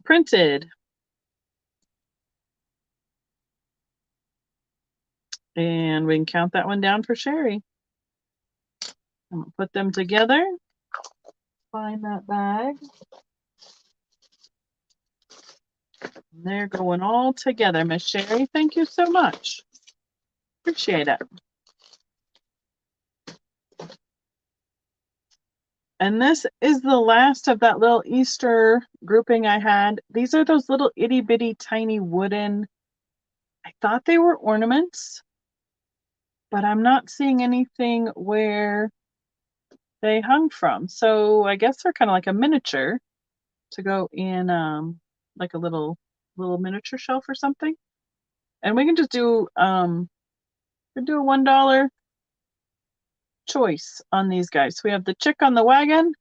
printed. And we can count that one down for Sherry. I'm gonna put them together. Find that bag. They're going all together, Miss Sherry. Thank you so much. Appreciate it. And this is the last of that little Easter grouping I had. These are those little itty bitty tiny wooden, I thought they were ornaments, but I'm not seeing anything where they hung from. So I guess they're kind of like a miniature to go in like a little miniature shelf or something. And we can just do we do a $1 choice on these guys. So we have the chick on the wagon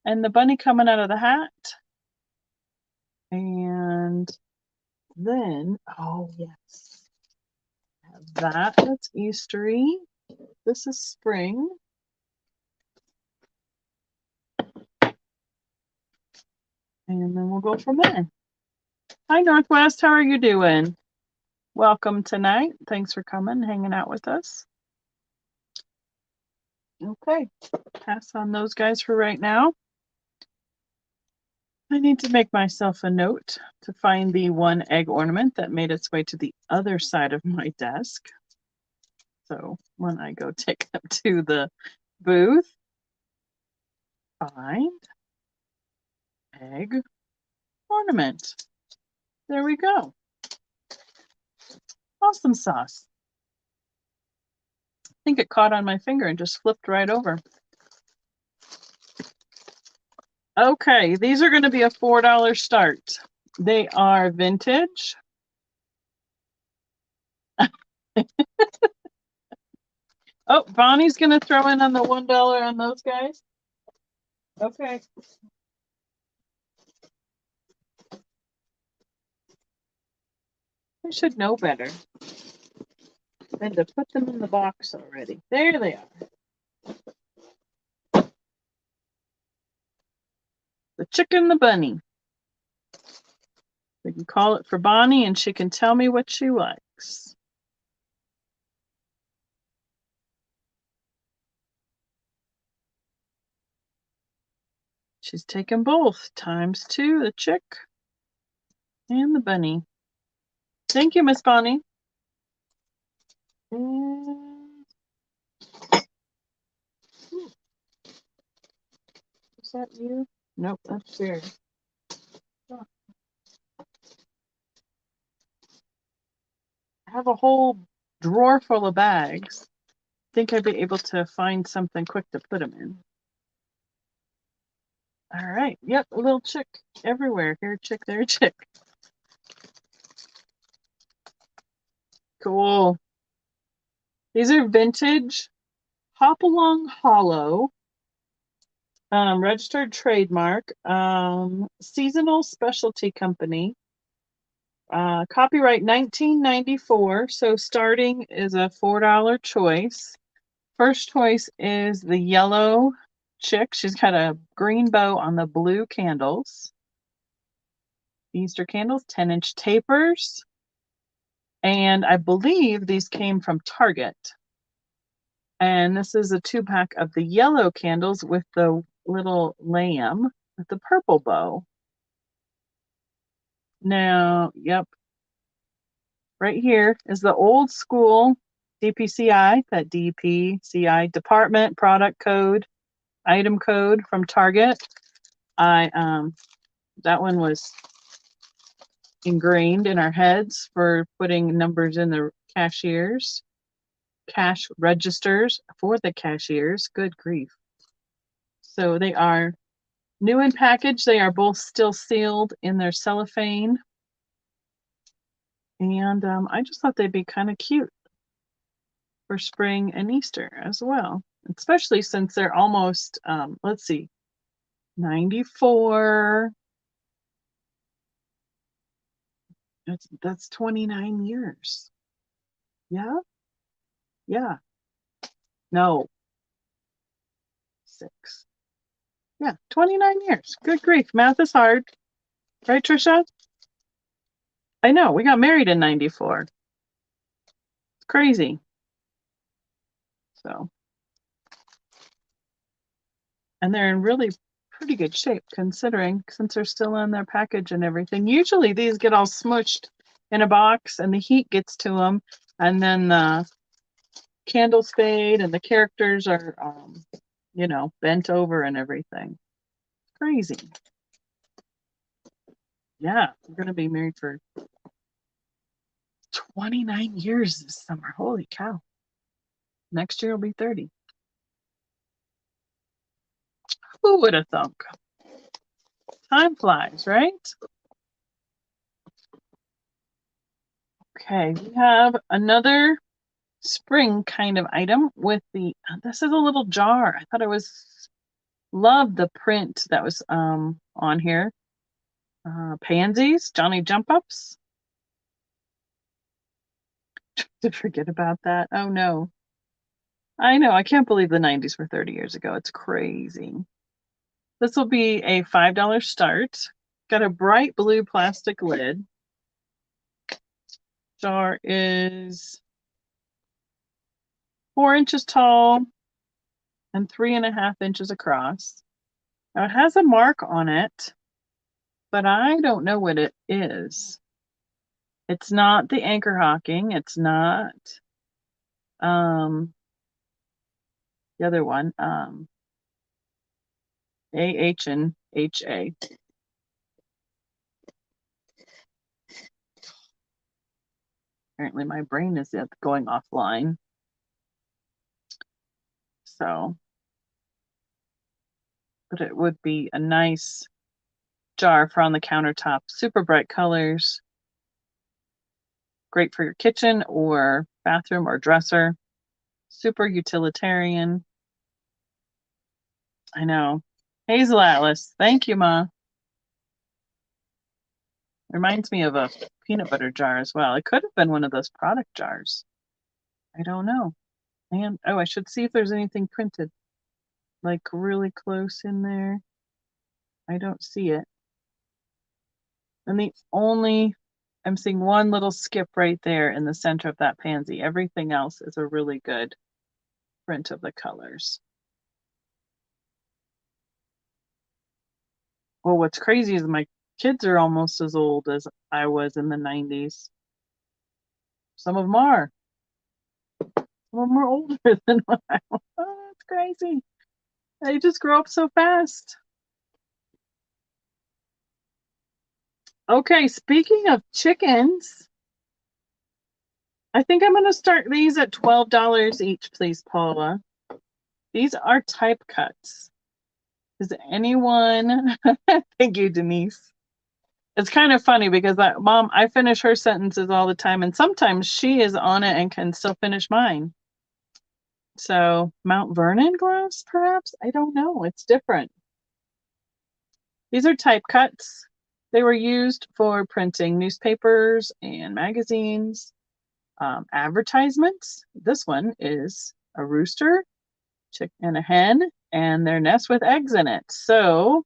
and the bunny coming out of the hat. And then, oh yes, have that's Eastery. This is spring. And then we'll go from there. Hi, Northwest. How are you doing? Welcome tonight. Thanks for coming, hanging out with us. Okay, pass on those guys for right now. I need to make myself a note to find the one egg ornament that made its way to the other side of my desk. So when I go take them to the booth, find egg ornament. There we go. Awesome sauce. I think it caught on my finger and just flipped right over. Okay, these are going to be a $4 start. They are vintage. Oh, Bonnie's going to throw in on the $1 on those guys. Okay. I should know better than to put them in the box already. There they are. The chicken, the bunny. We can call it for Bonnie and she can tell me what she likes. She's taken both ×2, the chick and the bunny. Thank you, Miss Bonnie. And... is that you? Nope, that's Jerry. I have a whole drawer full of bags. I think I'd be able to find something quick to put them in. All right. Yep, a little chick everywhere. Here, chick, there, chick. Cool. These are vintage Hopalong Hollow, registered trademark, seasonal specialty company, copyright 1994. So starting is a $4 choice. First choice is the yellow chick. She's got a green bow on the blue candles. Easter candles, 10-inch tapers. And I believe these came from Target. And this is a 2-pack of the yellow candles with the little lamb with the purple bow. Now, yep. Right here is the old school DPCI, that DPCI department product code, item code from Target. That one was ingrained in our heads for putting numbers in the cashiers, cash registers for the cashiers. Good grief. So they are new in package. They are both still sealed in their cellophane. And I just thought they'd be kind of cute for spring and Easter as well, especially since they're almost, let's see, 94. That's 29 years. Yeah? Yeah. No. 6. Yeah, 29 years. Good grief. Math is hard. Right, Trisha? I know. We got married in 94. It's crazy. So And they're in really pretty good shape considering, since they're still on their package and everything. Usually these get all smushed in a box and the heat gets to them, and then the candles fade and the characters are, you know, bent over and everything. Crazy. Yeah, we're going to be married for 29 years this summer. Holy cow. Next year will be 30. Who would have thunk? Time flies, right? Okay, we have another spring kind of item with the, this is a little jar. I thought it was, love the print that was on here. Pansies, Johnny Jump Ups. Did forget about that. Oh no. I know, I can't believe the 90s were 30 years ago. It's crazy. This will be a $5 start. Got a bright blue plastic lid. Jar is 4 inches tall and 3.5 inches across. Now it has a mark on it, but I don't know what it is. It's not the anchor hawking. It's not the other one, AH and HA. Apparently my brain is going offline. So, but it would be a nice jar for on the countertop. Super bright colors. Great for your kitchen or bathroom or dresser. Super utilitarian. I know. Hazel Atlas. Thank you, Ma. Reminds me of a peanut butter jar as well. It could have been one of those product jars. I don't know. And oh, I should see if there's anything printed like really close in there. I don't see it. And I'm seeing one little skip right there in the center of that pansy. Everything else is a really good print of the colors. Well, what's crazy is my kids are almost as old as I was in the 90s. Some of them are. Some of them are older than I was. Oh, that's crazy. They just grow up so fast. Okay, speaking of chickens, I think I'm going to start these at $12 each, please, Paula. These are type cuts. Does anyone? Thank you, Denise. It's kind of funny because Mom, I finish her sentences all the time, and sometimes she is on it and can still finish mine. So Mount Vernon glass, perhaps? I don't know. It's different. These are type cuts. They were used for printing newspapers and magazines, advertisements. This one is a rooster, chick, and a hen, and their nest with eggs in it. So,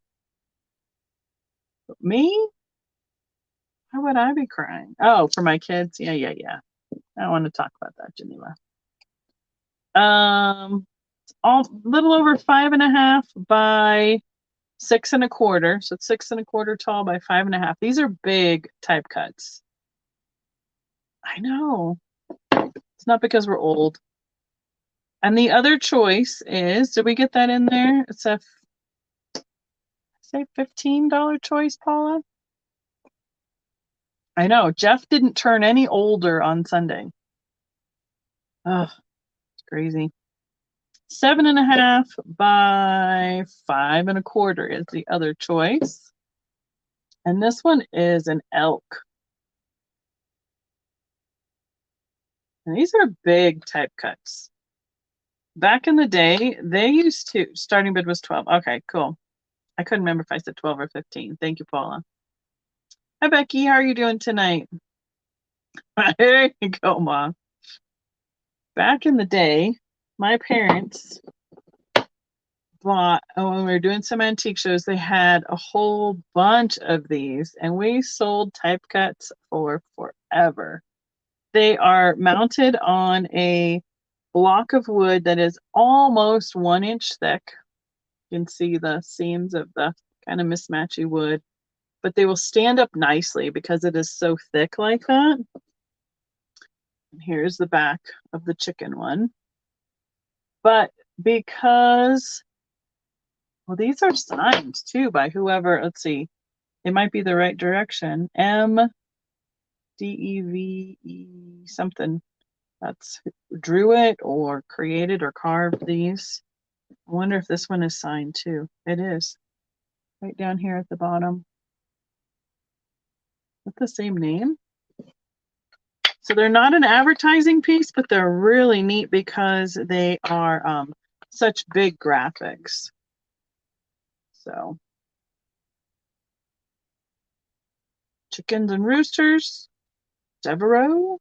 me? How would I be crying? Oh, for my kids? Yeah. I don't want to talk about that, Geneva. All little over 5.5 by 6.25. So it's 6.25 tall by 5.5. These are big type cuts. I know. It's not because we're old. And the other choice is, did we get that in there? It's a, say, $15 choice, Paula? I know. Jeff didn't turn any older on Sunday. Oh, it's crazy. 7.5 by 5.25 is the other choice. And this one is an elk. And these are big type cuts. Back in the day, they used to, starting bid was 12. Okay, cool. I couldn't remember if I said 12 or 15. Thank you, Paula. Hi, Becky. How are you doing tonight? There you go, Ma. Back in the day, my parents bought, when we were doing some antique shows, they had a whole bunch of these, and we sold type cuts for forever. They are mounted on a block of wood that is almost 1 inch thick. You can see the seams of the kind of mismatchy wood, but they will stand up nicely because it is so thick like that. And here's the back of the chicken one. But because, well, these are signed too by whoever, let's see, it might be the right direction. MDEVE something. That's who drew it or created or carved these. I wonder if this one is signed too. It is. Right down here at the bottom. With the same name. So they're not an advertising piece, but they're really neat because they are such big graphics. So, chickens and roosters, Devereaux.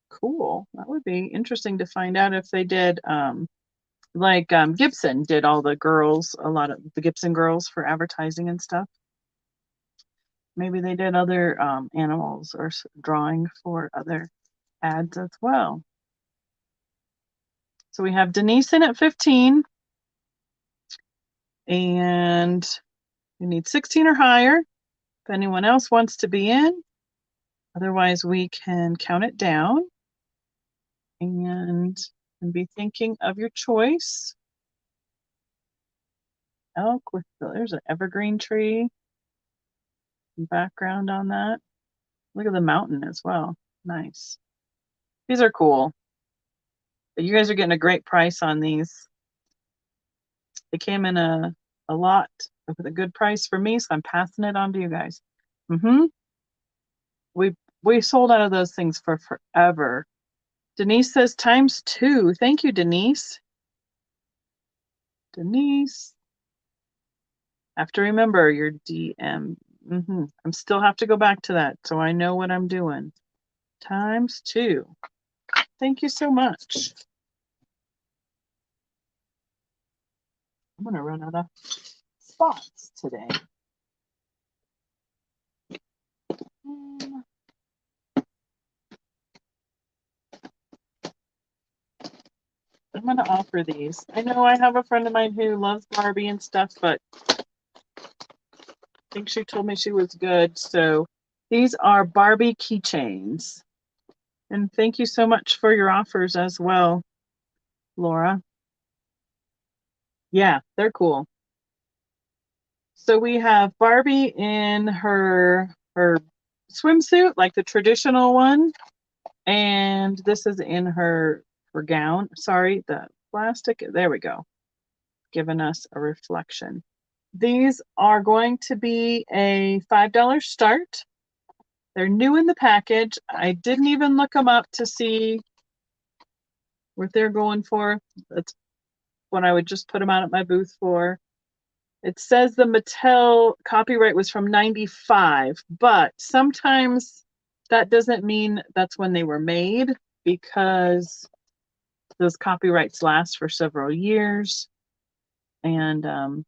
Cool. That would be interesting to find out if they did, like Gibson did all the girls, a lot of the Gibson girls for advertising and stuff. Maybe they did other animals or drawing for other ads as well. So we have Denise in at 15. And we need 16 or higher if anyone else wants to be in. Otherwise, we can count it down and be thinking of your choice. Elk with there's an evergreen tree. Background on that. Look at the mountain as well. Nice. These are cool. But you guys are getting a great price on these. They came in a lot with a good price for me, so I'm passing it on to you guys. We sold out of those things for forever. Denise says ×2. Thank you, Denise. Denise. I have to remember your DM. I still have to go back to that so I know what I'm doing. ×2. Thank you so much. I'm going to run out of spots today. I'm going to offer these. I know I have a friend of mine who loves Barbie and stuff, but I think she told me she was good. So these are Barbie keychains. And thank you so much for your offers as well, Laura. Yeah, they're cool. So we have Barbie in her swimsuit, like the traditional one. And this is in her gown. Sorry, the plastic. There we go. Giving us a reflection. These are going to be a $5 start. They're new in the package. I didn't even look them up to see what they're going for. That's what I would just put them out at my booth for. It says the Mattel copyright was from 95, but sometimes that doesn't mean that's when they were made because those copyrights last for several years. And,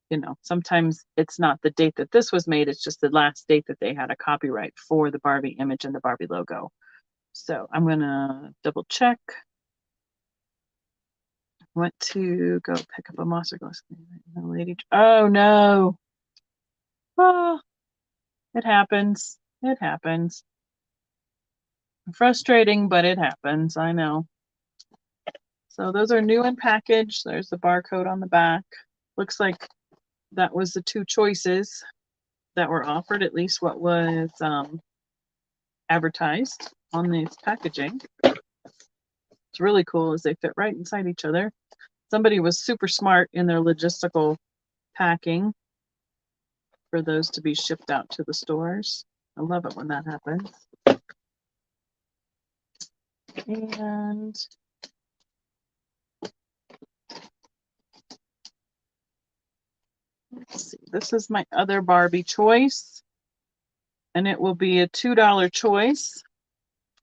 you know, sometimes it's not the date that this was made, it's just the last date that they had a copyright for the Barbie image and the Barbie logo. So I'm going to double check. Went to go pick up a monster glass. Lady. Oh no. Oh, it happens. It happens. Frustrating, but it happens. I know. So those are new in package. There's the barcode on the back. Looks like that was the two choices that were offered, at least what was advertised on this packaging. It's really cool as they fit right inside each other. Somebody was super smart in their logistical packing for those to be shipped out to the stores. I love it when that happens. And let's see, this is my other Barbie choice, and it will be a $2 choice.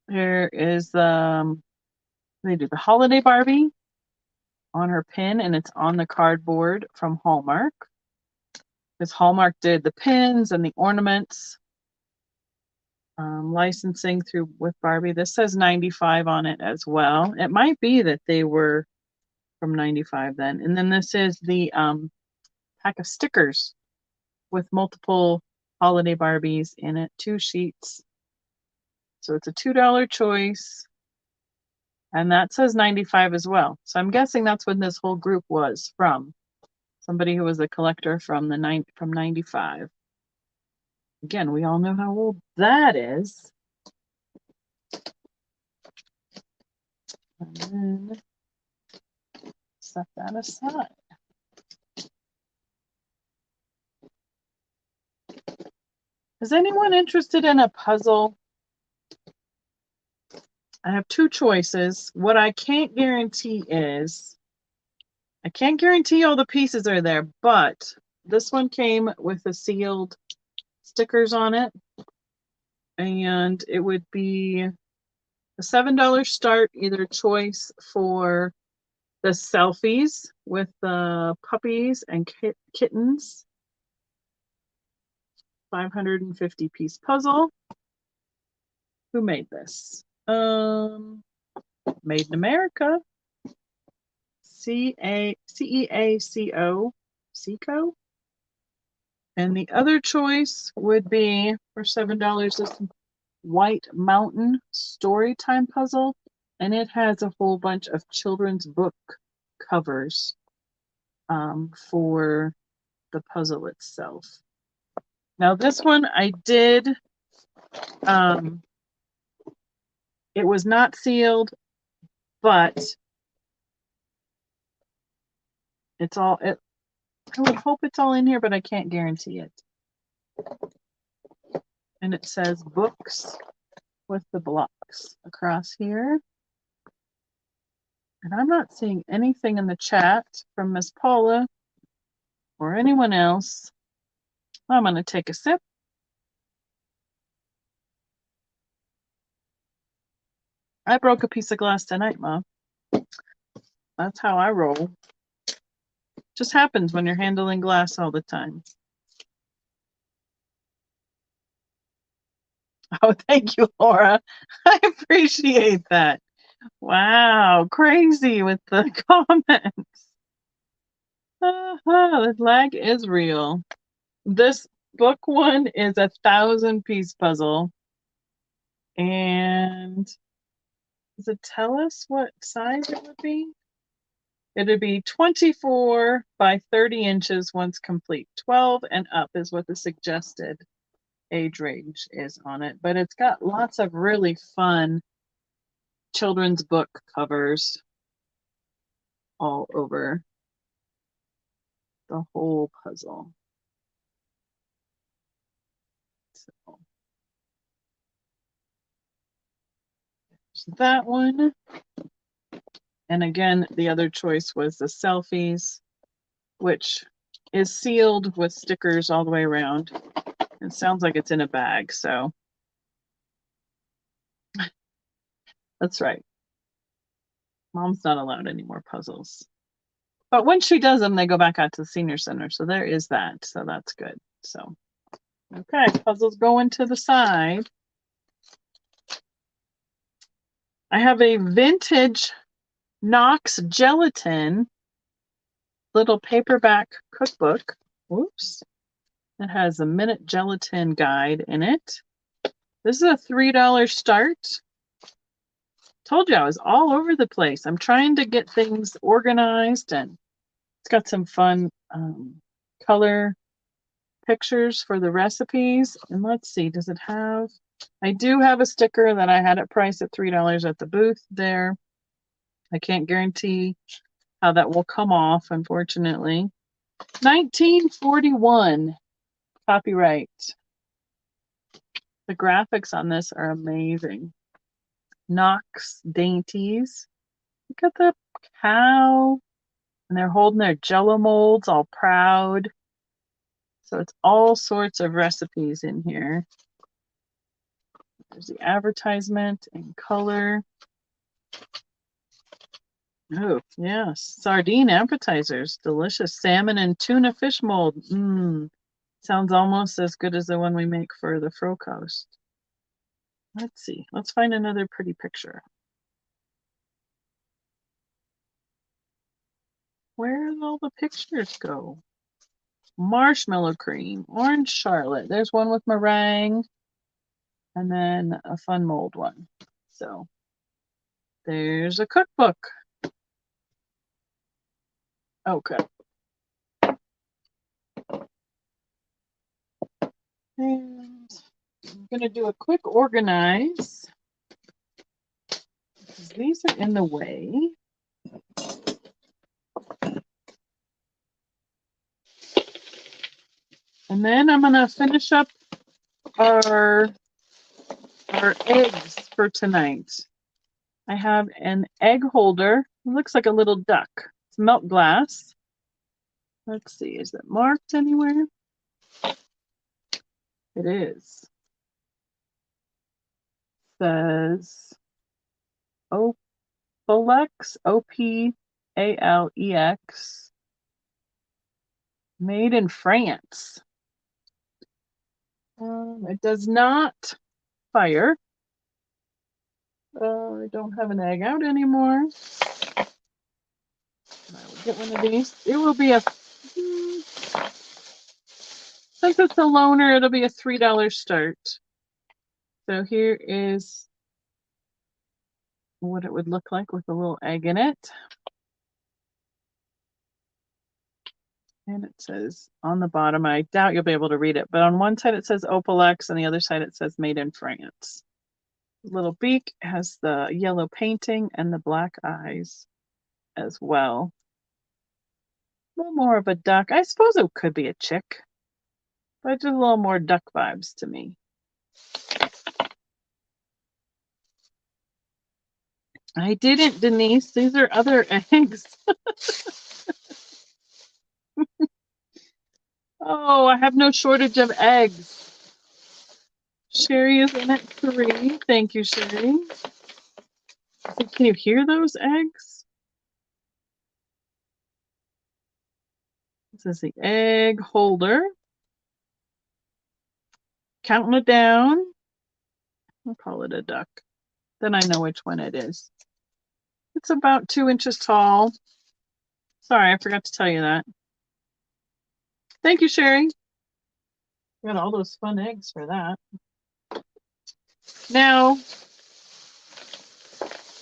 There is they do the holiday Barbie on her pin, and it's on the cardboard from Hallmark. Because Hallmark did the pins and the ornaments, licensing through with Barbie. This says 95 on it as well. It might be that they were from 95 then. And then this is the pack of stickers with multiple holiday Barbies in it, 2 sheets. So it's a $2 choice. And that says 95 as well. So I'm guessing that's when this whole group was from. Somebody who was a collector from 95. Again, we all know how old that is. And then set that aside. Is anyone interested in a puzzle? I have 2 choices. What I can't guarantee is, I can't guarantee all the pieces are there, but this one came with the sealed stickers on it. And it would be a $7 start, either choice for the selfies with the puppies and kittens. 550 piece puzzle. Who made this? Made in America. CEACO. Seco. And the other choice would be for $7 this White Mountain Storytime puzzle. And it has a whole bunch of children's book covers for the puzzle itself. Now this one I did, it was not sealed, but it's all, I would hope it's all in here, but I can't guarantee it. And it says books with the blocks across here. And I'm not seeing anything in the chat from Miss Paula or anyone else. I'm going to take a sip. I broke a piece of glass tonight, Mom. That's how I roll. Just happens when you're handling glass all the time. Oh, thank you, Laura. I appreciate that. Wow, crazy with the comments. The lag is real. This book one is a 1,000-piece puzzle. And does it tell us what size it would be? It would be 24 by 30 inches once complete. 12 and up is what the suggested age range is on it. But it's got lots of really fun children's book covers all over the whole puzzle. So that one. And again, the other choice was the selfies, which is sealed with stickers all the way around. It sounds like it's in a bag, so that's right. Mom's not allowed any more puzzles. But when she does them, they go back out to the senior center. So there is that. So that's good. So, okay, puzzles going to the side. I have a vintage Knox gelatin little paperback cookbook. Oops. It has a minute gelatin guide in it. This is a $3 start. Told you I was all over the place. I'm trying to get things organized, and it's got some fun color pictures for the recipes. And let's see, does it have, I do have a sticker that I had it priced at $3 at the booth there. I can't guarantee how that will come off, unfortunately. 1941 copyright. The graphics on this are amazing. Knox Dainties. Look at the cow. And they're holding their Jell-O molds all proud. So it's all sorts of recipes in here. There's the advertisement in color. Oh, yes. Sardine appetizers. Delicious salmon and tuna fish mold. Sounds almost as good as the one we make for the Fro Coast. Let's see. Let's find another pretty picture. Where did all the pictures go? Marshmallow cream, orange Charlotte. There's one with meringue, and then a fun mold one. So there's a cookbook. Okay. And I'm going to do a quick organize because these are in the way. And then I'm going to finish up our eggs for tonight. I have an egg holder. It looks like a little duck. It's melt glass. Let's see, is it marked anywhere? It is. It says Opalex, Opalex, made in France. It does not fire. I don't have an egg out anymore. I will get one of these. It will be a, since it's a loaner, it'll be a $3 start. So here is what it would look like with a little egg in it. And it says on the bottom, I doubt you'll be able to read it, but on one side it says Opalex, and the other side it says made in France. The little beak has the yellow painting and the black eyes as well. A little more of a duck. I suppose it could be a chick, but just a little more duck vibes to me. I didn't, Denise. These are other eggs. Oh, I have no shortage of eggs. Sherry is in at 3. Thank you, Sherry. Can you hear those eggs? This is the egg holder. Counting it down. I'll call it a duck. Then I know which one it is. It's about 2 inches tall. Sorry, I forgot to tell you that. Thank you, Sherry. Got all those fun eggs for that. Now,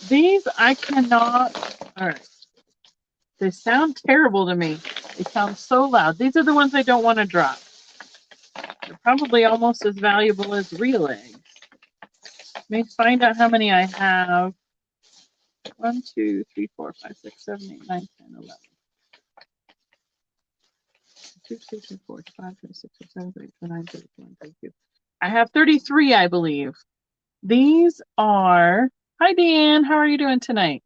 these I cannot, all right. They sound terrible to me. They sound so loud. These are the ones I don't want to drop. They're probably almost as valuable as real eggs. Let me find out how many I have. 1, 2, 3, 4, 5, 6, 7, 8, 9, 10, 11. 2, 3, 4, 5, 6, 7, 8, 9, 10, 11. Thank you. I have 33, I believe. These are, hi Dan, how are you doing tonight?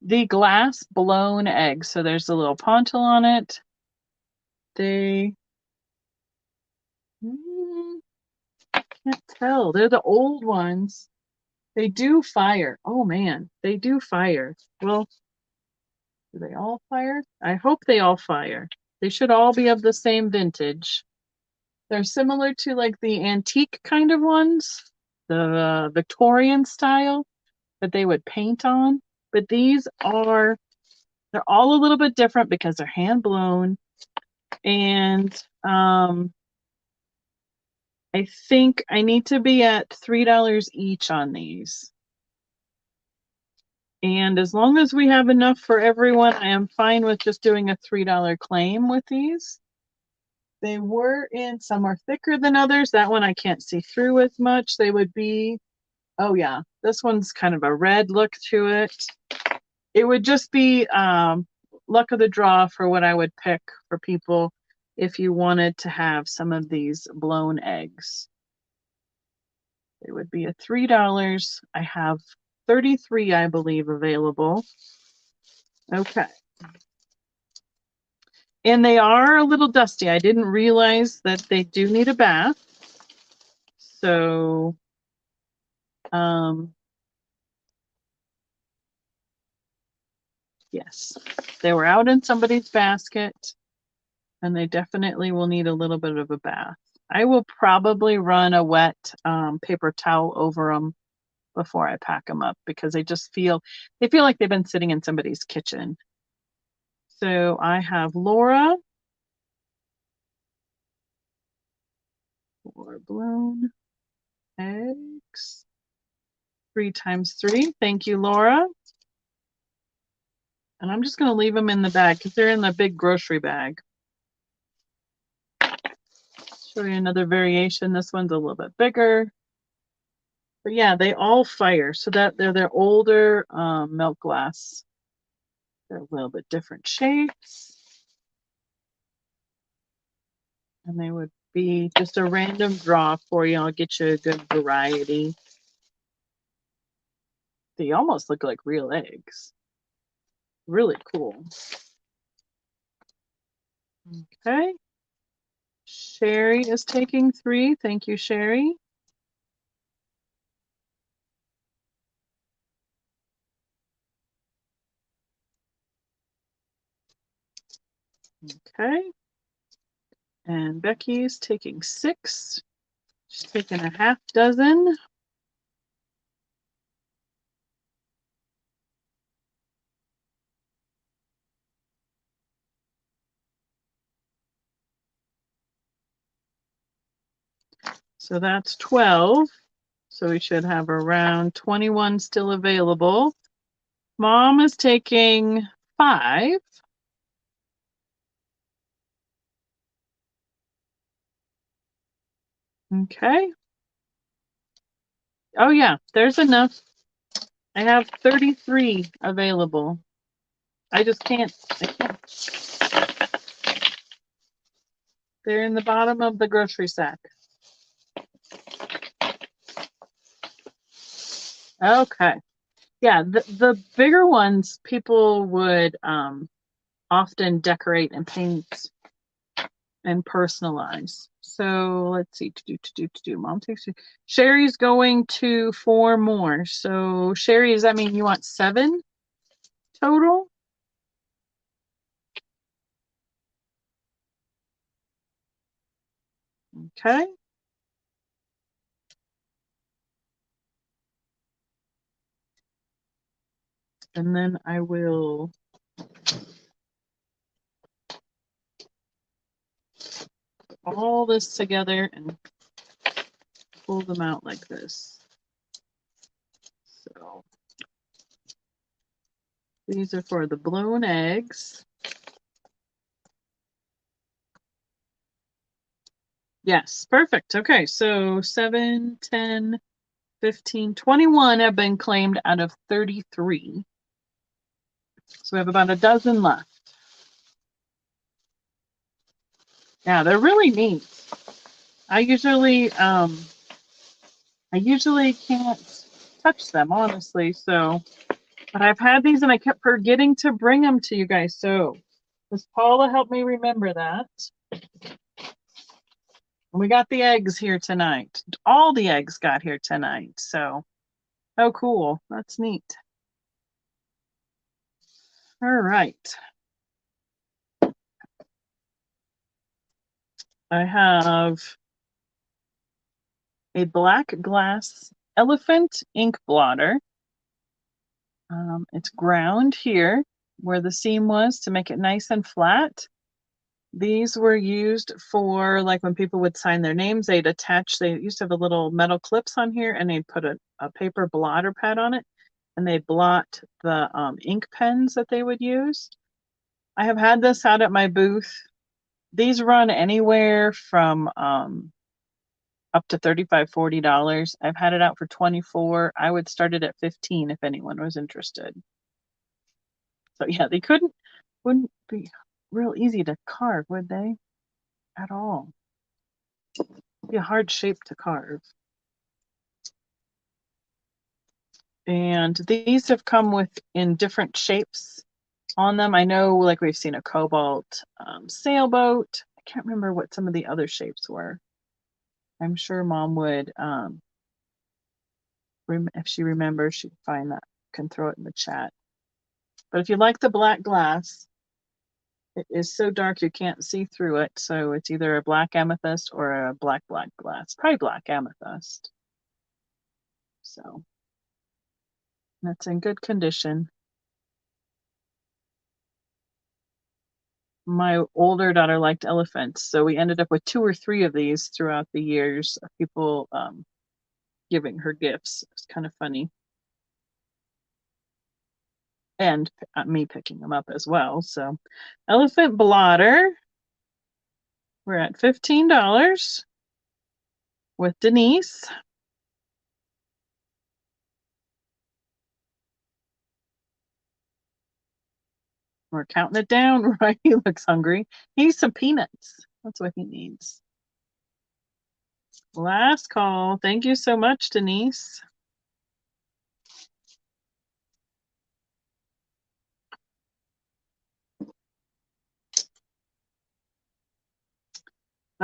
The glass blown eggs. So there's a little pontil on it. They, can't tell. They're the old ones. They do fire. Oh man, they do fire. Well, do they all fire? I hope they all fire. They should all be of the same vintage. They're similar to like the antique kind of ones, the Victorian style that they would paint on. But these are, they're all a little bit different because they're hand blown. And I think I need to be at $3 each on these. And as long as we have enough for everyone, I am fine with just doing a $3 claim with these. They were in, some are thicker than others. That one I can't see through as much. They would be, oh yeah, this one's kind of a red look to it. It would just be luck of the draw for what I would pick for people if you wanted to have some of these blown eggs. It would be at $3. I have 33, I believe, available. Okay. And they are a little dusty. I didn't realize that they do need a bath. So, yes, they were out in somebody's basket and they definitely will need a little bit of a bath. I will probably run a wet paper towel over them before I pack them up because they just feel, they feel like they've been sitting in somebody's kitchen. So I have Laura for blown eggs. 3 times 3. Thank you, Laura. And I'm just going to leave them in the bag because they're in the big grocery bag. Show you another variation. This one's a little bit bigger. But yeah, they all fire. So that they're their older milk glass. They're a little bit different shapes. And they would be just a random draw for you. I'll get you a good variety. They almost look like real eggs. Really cool. Okay. Sherry is taking 3. Thank you, Sherry. Okay. And Becky's taking 6. She's taking a half dozen. So that's 12. So we should have around 21 still available. Mom is taking 5. Okay. Oh yeah, there's enough. I have 33 available. I can't. They're in the bottom of the grocery sack. Okay. Yeah, the bigger ones people would often decorate and paint and personalize. So let's see. Mom takes 2. Sherry's going to 4 more. So Sherry, does that mean you want 7 total? Okay. And then I will put all this together and pull them out like this. So these are for the blown eggs. Yes, perfect. Okay, so 7, 10, 15, 21 have been claimed out of 33. So we have about a dozen left. Yeah, they're really neat. I usually can't touch them, honestly. So, but I've had these and I kept forgetting to bring them to you guys. So, Miss Paula helped me remember that. And we got the eggs here tonight. All the eggs got here tonight. So, oh, cool. That's neat. All right. I have a black glass elephant ink blotter. It's ground here where the seam was to make it nice and flat. These were used for like when people would sign their names, they used to have a little metal clips on here and they'd put a paper blotter pad on it and they'd blot the ink pens that they would use. I have had this out at my booth. These run anywhere from up to $35, $40. I've had it out for $24. I would start it at $15 if anyone was interested. So yeah, wouldn't be real easy to carve, would they? At all. It'd be a hard shape to carve. And these have come in different shapes on them. I know like we've seen a cobalt sailboat. I can't remember what some of the other shapes were. I'm sure Mom would, if she remembers, she'd find that, can throw it in the chat. But if you like the black glass, it is so dark you can't see through it. So it's either a black amethyst or a black glass. Probably black amethyst. So that's in good condition. my older daughter liked elephants, so we ended up with 2 or 3 of these throughout the years of people giving her gifts. It's kind of funny. And me picking them up as well. So, elephant blotter. We're at $15 with Denise. We're counting it down, right? He looks hungry. He needs some peanuts. That's what he needs. Last call. Thank you so much, Denise.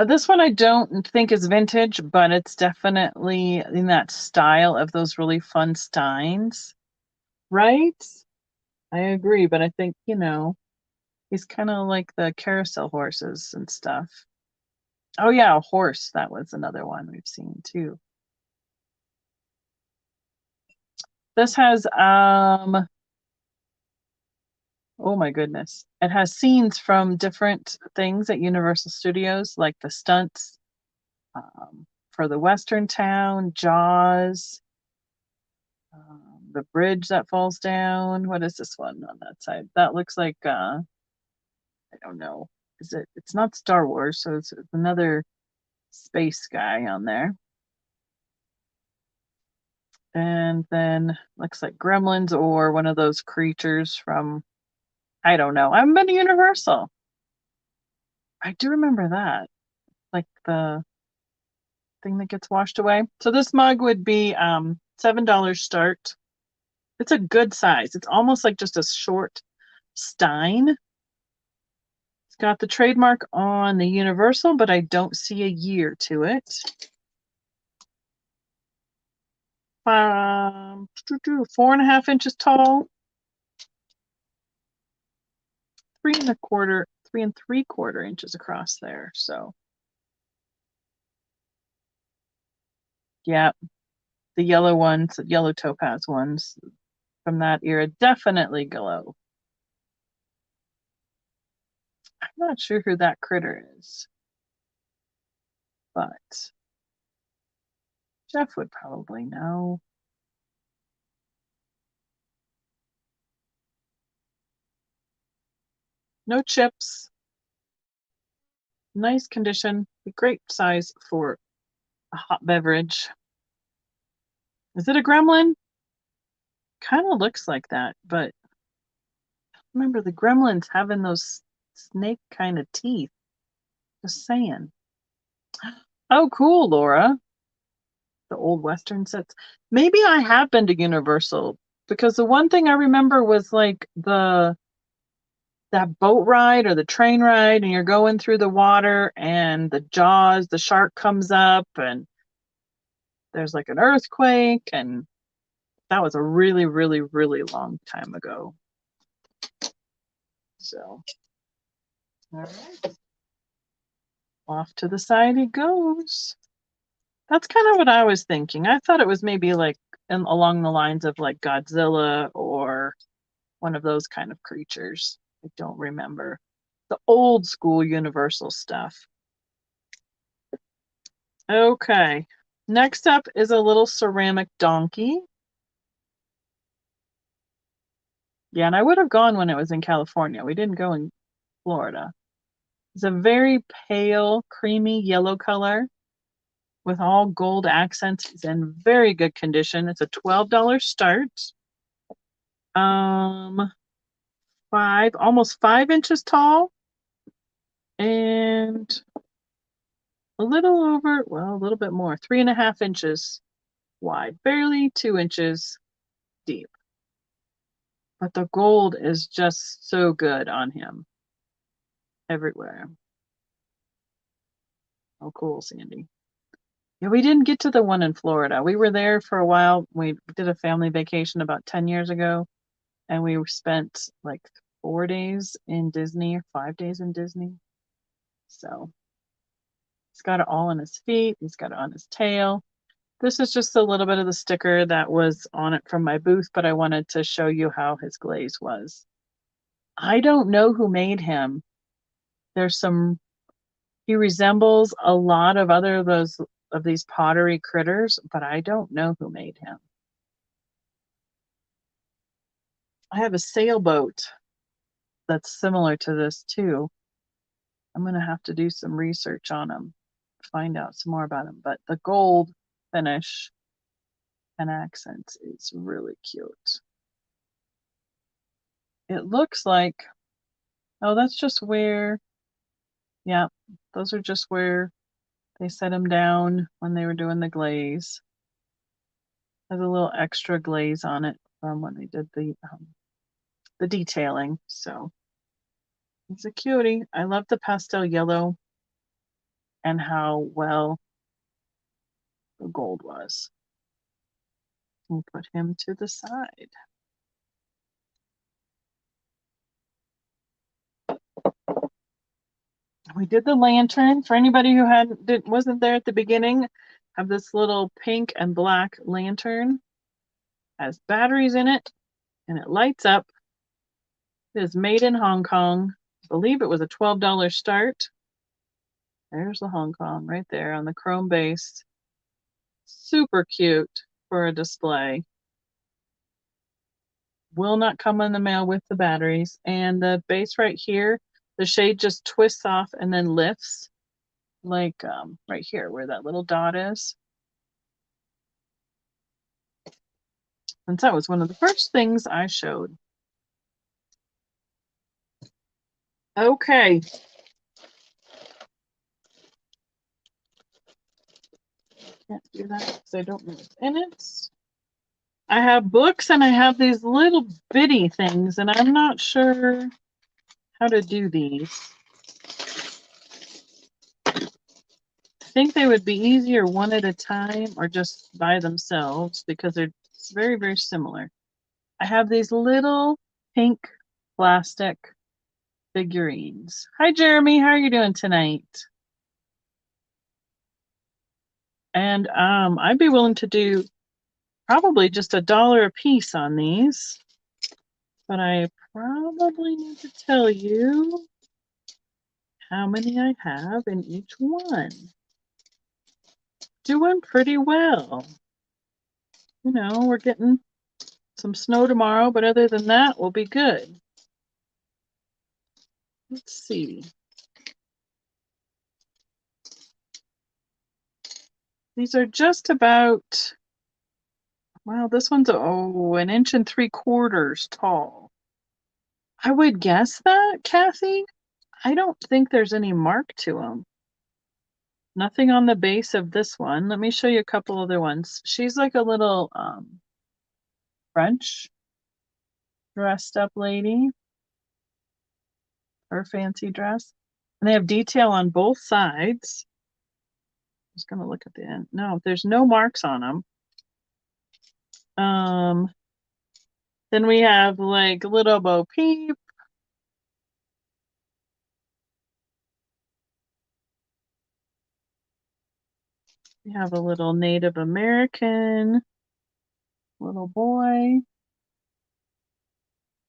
This one I don't think is vintage, but it's definitely in that style of those really fun steins, right? I agree, but I think, he's kind of like the carousel horses and stuff. Oh yeah, a horse. That was another one we've seen too. This has oh my goodness. It has scenes from different things at Universal Studios, like the stunts for the Western Town, Jaws, the bridge that falls down. What is this one on that side? That looks like I don't know. It's not Star Wars, so it's another space guy on there. And then looks like Gremlins or one of those creatures from, I don't know. I haven't been to Universal. I do remember that. Like the thing that gets washed away. So this mug would be $7 start. It's a good size. It's almost like just a short stein. It's got the trademark on the Universal, but I don't see a year to it. 4.5 inches tall, 3.75 inches across there. So yeah, the yellow ones, the yellow topaz ones from that era definitely glow. I'm not sure who that critter is, but Jeff would probably know. No chips. Nice condition. Great size for a hot beverage. Is it a gremlin? Kind of looks like that, but remember the gremlins having those snake kind of teeth. Just saying. Oh, cool, Laura. The old Western sets. Maybe I have been to Universal because the one thing I remember was like that boat ride or the train ride, and you're going through the water and the jaws, the shark comes up and there's like an earthquake, and that was a really, really, really long time ago. So, all right. Off to the side he goes. That's kind of what I was thinking. I thought it was maybe like along the lines of like Godzilla or one of those kind of creatures. I don't remember. The old school Universal stuff. Okay. Next up is a little ceramic donkey. Yeah, and I would have gone when it was in California. We didn't go in Florida. It's a very pale, creamy yellow color with all gold accents. It's in very good condition. It's a $12 start. Almost 5 inches tall. And a little bit more, 3.5 inches wide, barely 2 inches deep. But the gold is just so good on him everywhere. Oh, cool, Sandy. Yeah, we didn't get to the one in Florida. We were there for a while. We did a family vacation about 10 years ago, and we spent like 4 days in Disney or 5 days in Disney. So he's got it all on his feet. He's got it on his tail. This is just a little bit of the sticker that was on it from my booth, but I wanted to show you how his glaze was. I don't know who made him. There's some, he resembles a lot of other of these pottery critters, but I don't know who made him. I have a sailboat that's similar to this too. I'm going to have to do some research on him, find out some more about him. But the gold finish and accents is really cute. It looks like, oh, that's just where, yeah, those are just where they set him down when they were doing the glaze. Has a little extra glaze on it from when they did the detailing. So he's a cutie. I love the pastel yellow and how well the gold was. We'll put him to the side. We did the lantern. For anybody who wasn't there at the beginning, have this little pink and black lantern. Has batteries in it, and it lights up. It is made in Hong Kong. I believe it was a $12 start. There's the Hong Kong right there on the chrome base. Super cute for a display. Will not come in the mail with the batteries. And the base right here, the shade just twists off and then lifts, like right here where that little dot is. Since that was one of the first things I showed. Okay. Can't do that because I don't know what's in it. I have books and I have these little bitty things, and I'm not sure how to do these. I think they would be easier one at a time or just by themselves because they're very, very similar. I have these little pink plastic figurines. Hi, Jeremy. How are you doing tonight? And I'd be willing to do probably just $1 a piece on these, but I probably need to tell you how many I have in each one. Doing pretty well. You know, we're getting some snow tomorrow, but other than that, we'll be good. Let's see. These are just about, well, this one's, oh, 1.75 inches tall. I would guess that, Kathy. I don't think there's any mark to them. Nothing on the base of this one. Let me show you a couple other ones. She's like a little French dressed up lady. Her fancy dress. And they have detail on both sides. I was gonna look at the end. No, there's no marks on them. Then we have like Little Bo Peep. We have a little Native American little boy.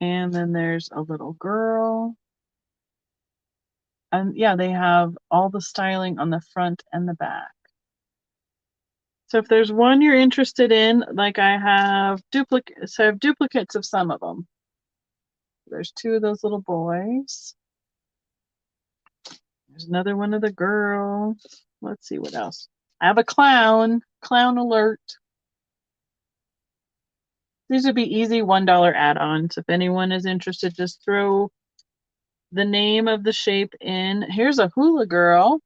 And then there's a little girl. And yeah, they have all the styling on the front and the back. So if there's one you're interested in, like I have duplicates, so I have duplicates of some of them. There's 2 of those little boys. There's another one of the girls. Let's see what else. I have a clown. Clown alert. These would be easy $1 add-ons. If anyone is interested, just throw the name of the shape in. Here's a hula girl.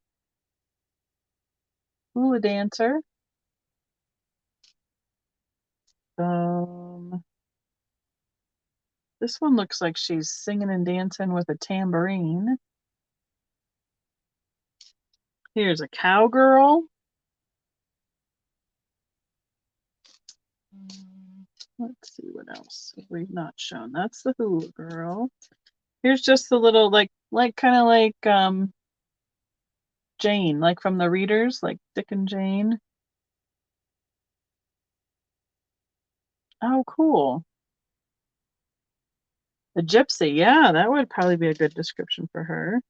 Hula dancer. This one looks like she's singing and dancing with a tambourine. Here's a cowgirl. Let's see what else we've not shown. That's the hula girl. Here's just the little like kind of like Jane, like from the readers, like Dick and Jane. Oh, cool. The gypsy, yeah, that would probably be a good description for her.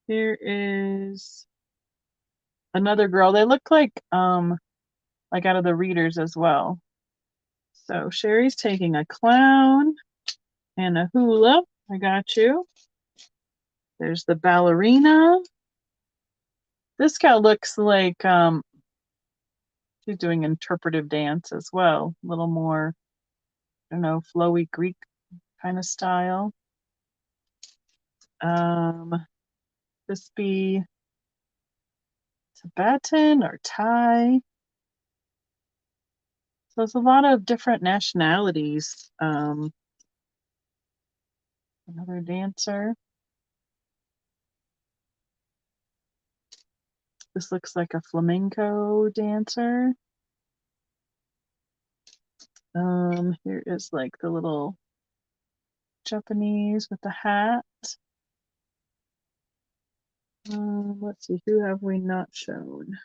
Here is another girl. They look like out of the readers as well. So Sherry's taking a clown and a hula. I got you. There's the ballerina. This gal looks like she's doing interpretive dance as well. A little more, I don't know, flowy Greek kind of style. This be Tibetan or Thai. So there's a lot of different nationalities. Another dancer. This looks like a flamenco dancer. Here is like the little Japanese with the hat. Let's see, who have we not shown?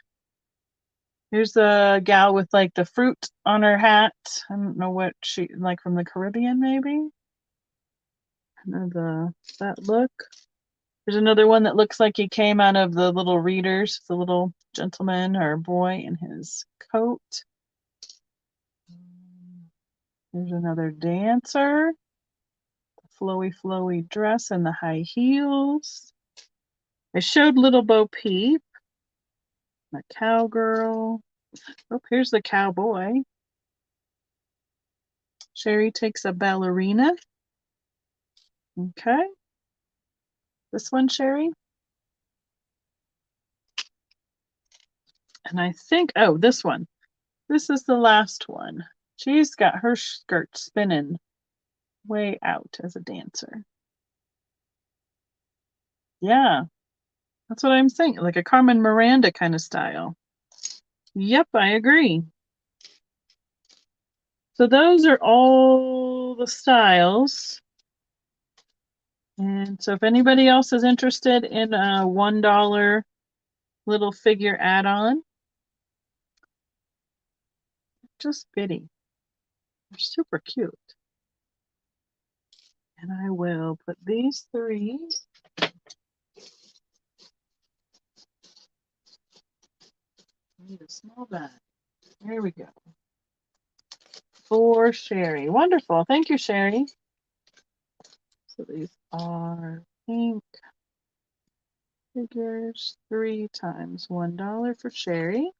Here's a gal with like the fruit on her hat. I don't know what she, like from the Caribbean maybe? That look. There's another one that looks like he came out of the little readers, the little gentleman or boy in his coat. There's another dancer. Flowy, flowy dress and the high heels. I showed Little Bo Peep. The cowgirl. Oh, here's the cowboy. Sherry takes a ballerina. Okay. This one, Sherry. And I think, oh, this one. This is the last one. She's got her skirt spinning way out as a dancer. Yeah, that's what I'm saying. Like a Carmen Miranda kind of style. Yep, I agree. So those are all the styles. And so if anybody else is interested in a $1 little figure add-on, just bitty. They're super cute. And I will put these three in a small bag. There we go. For Sherry. Wonderful. Thank you, Sherry. So these are pink figures, 3 times $1 for Sherry.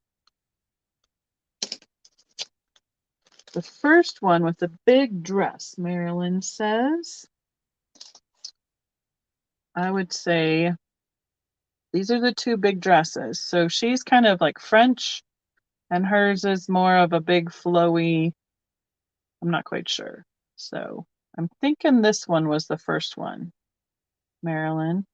The first one with the big dress, Marilyn says. I would say these are the 2 big dresses. So she's kind of like French, and hers is more of a big flowy, I'm not quite sure. So I'm thinking this one was the first one, Marilyn.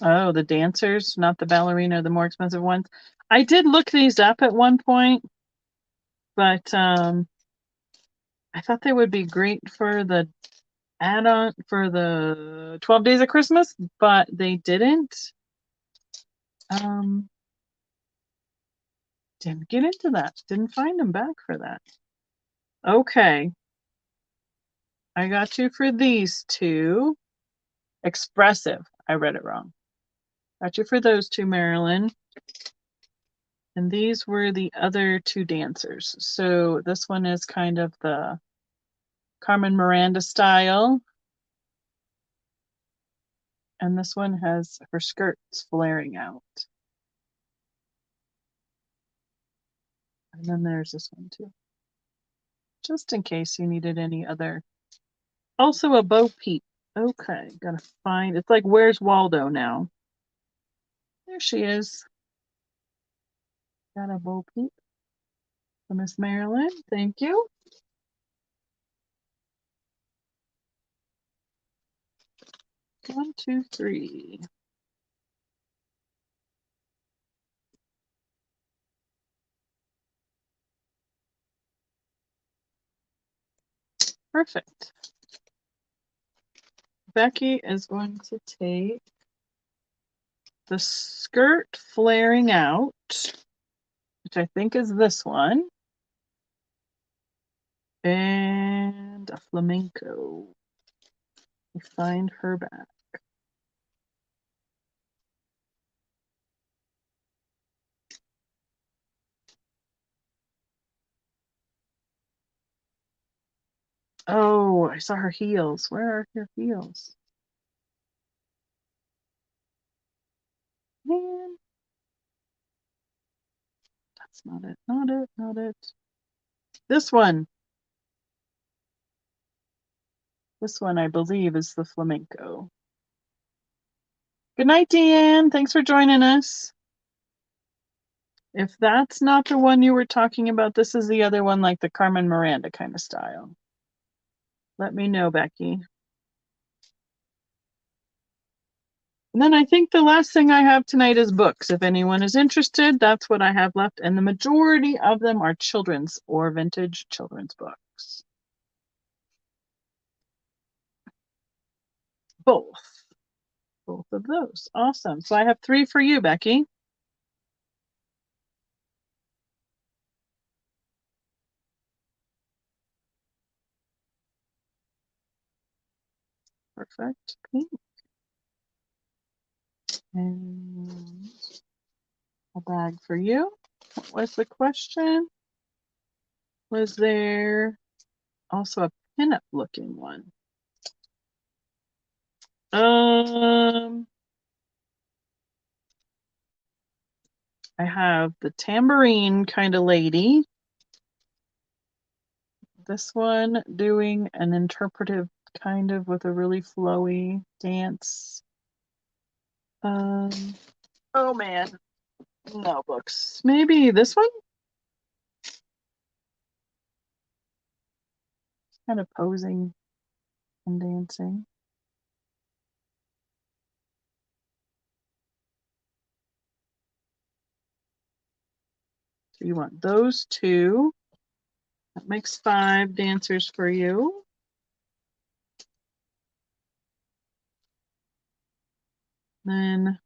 Oh, the dancers, not the ballerina, the more expensive ones. I did look these up at one point, but I thought they would be great for the add-on for the 12 Days of Christmas, but they didn't. Didn't get into that. Didn't find them back for that. Okay. I got you for these 2. Expressive. I read it wrong. Got you for those 2, Marilyn. And these were the other 2 dancers. So this one is kind of the Carmen Miranda style. And this one has her skirts flaring out. And then there's this one too. Just in case you needed any other. Also a Bo Peep. Okay, gotta find, it's like Where's Waldo now? There she is. Got a Bo Peep for Miss Marilyn. Thank you. One, two, three. Perfect. Becky is going to take the skirt flaring out, which I think is this one. And a flamenco. We find her back. Oh, I saw her heels. Where are her heels? Man, that's not it. Not it. Not it. This one. This one, I believe, is the flamenco. Good night, Deanne. Thanks for joining us. If that's not the one you were talking about, this is the other one, like the Carmen Miranda kind of style. Let me know, Becky. And then I think the last thing I have tonight is books. If anyone is interested, that's what I have left. And the majority of them are children's or vintage children's books. Both. Both of those. Awesome. So I have 3 for you, Becky. Perfect. Pink. And a bag for you. What was the question? Was there also a pinup looking one? I have the tambourine kind of lady. This one doing an interpretive kind of with a really flowy dance. Oh man, no books. Maybe this one? Kind of posing and dancing. So you want those 2. That makes 5 dancers for you. Then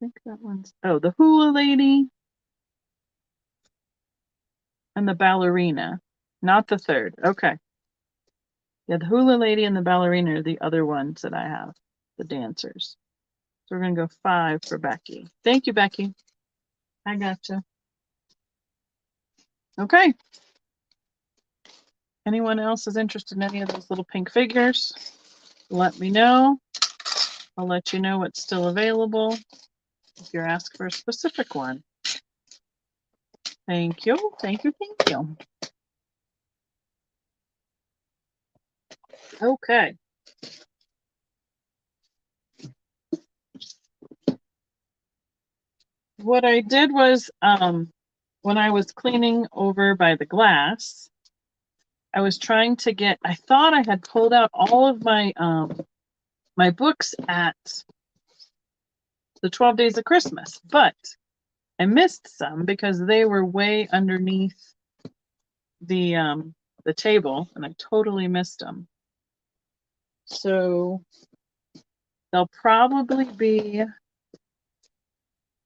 I think that one's, oh, the hula lady and the ballerina. Not the 3rd. Okay. Yeah, the hula lady and the ballerina are the other ones that I have, the dancers. So we're going to go 5 for Becky. Thank you, Becky. I gotcha. Okay. Anyone else is interested in any of those little pink figures? Let me know. I'll let you know what's still available if you're asked for a specific one. Thank you. Thank you. Thank you. Okay. What I did was, when I was cleaning over by the glass, I was trying to get, I thought I had pulled out all of my my books at the 12 Days of Christmas, but I missed some because they were way underneath the table, and I totally missed them. So there'll probably be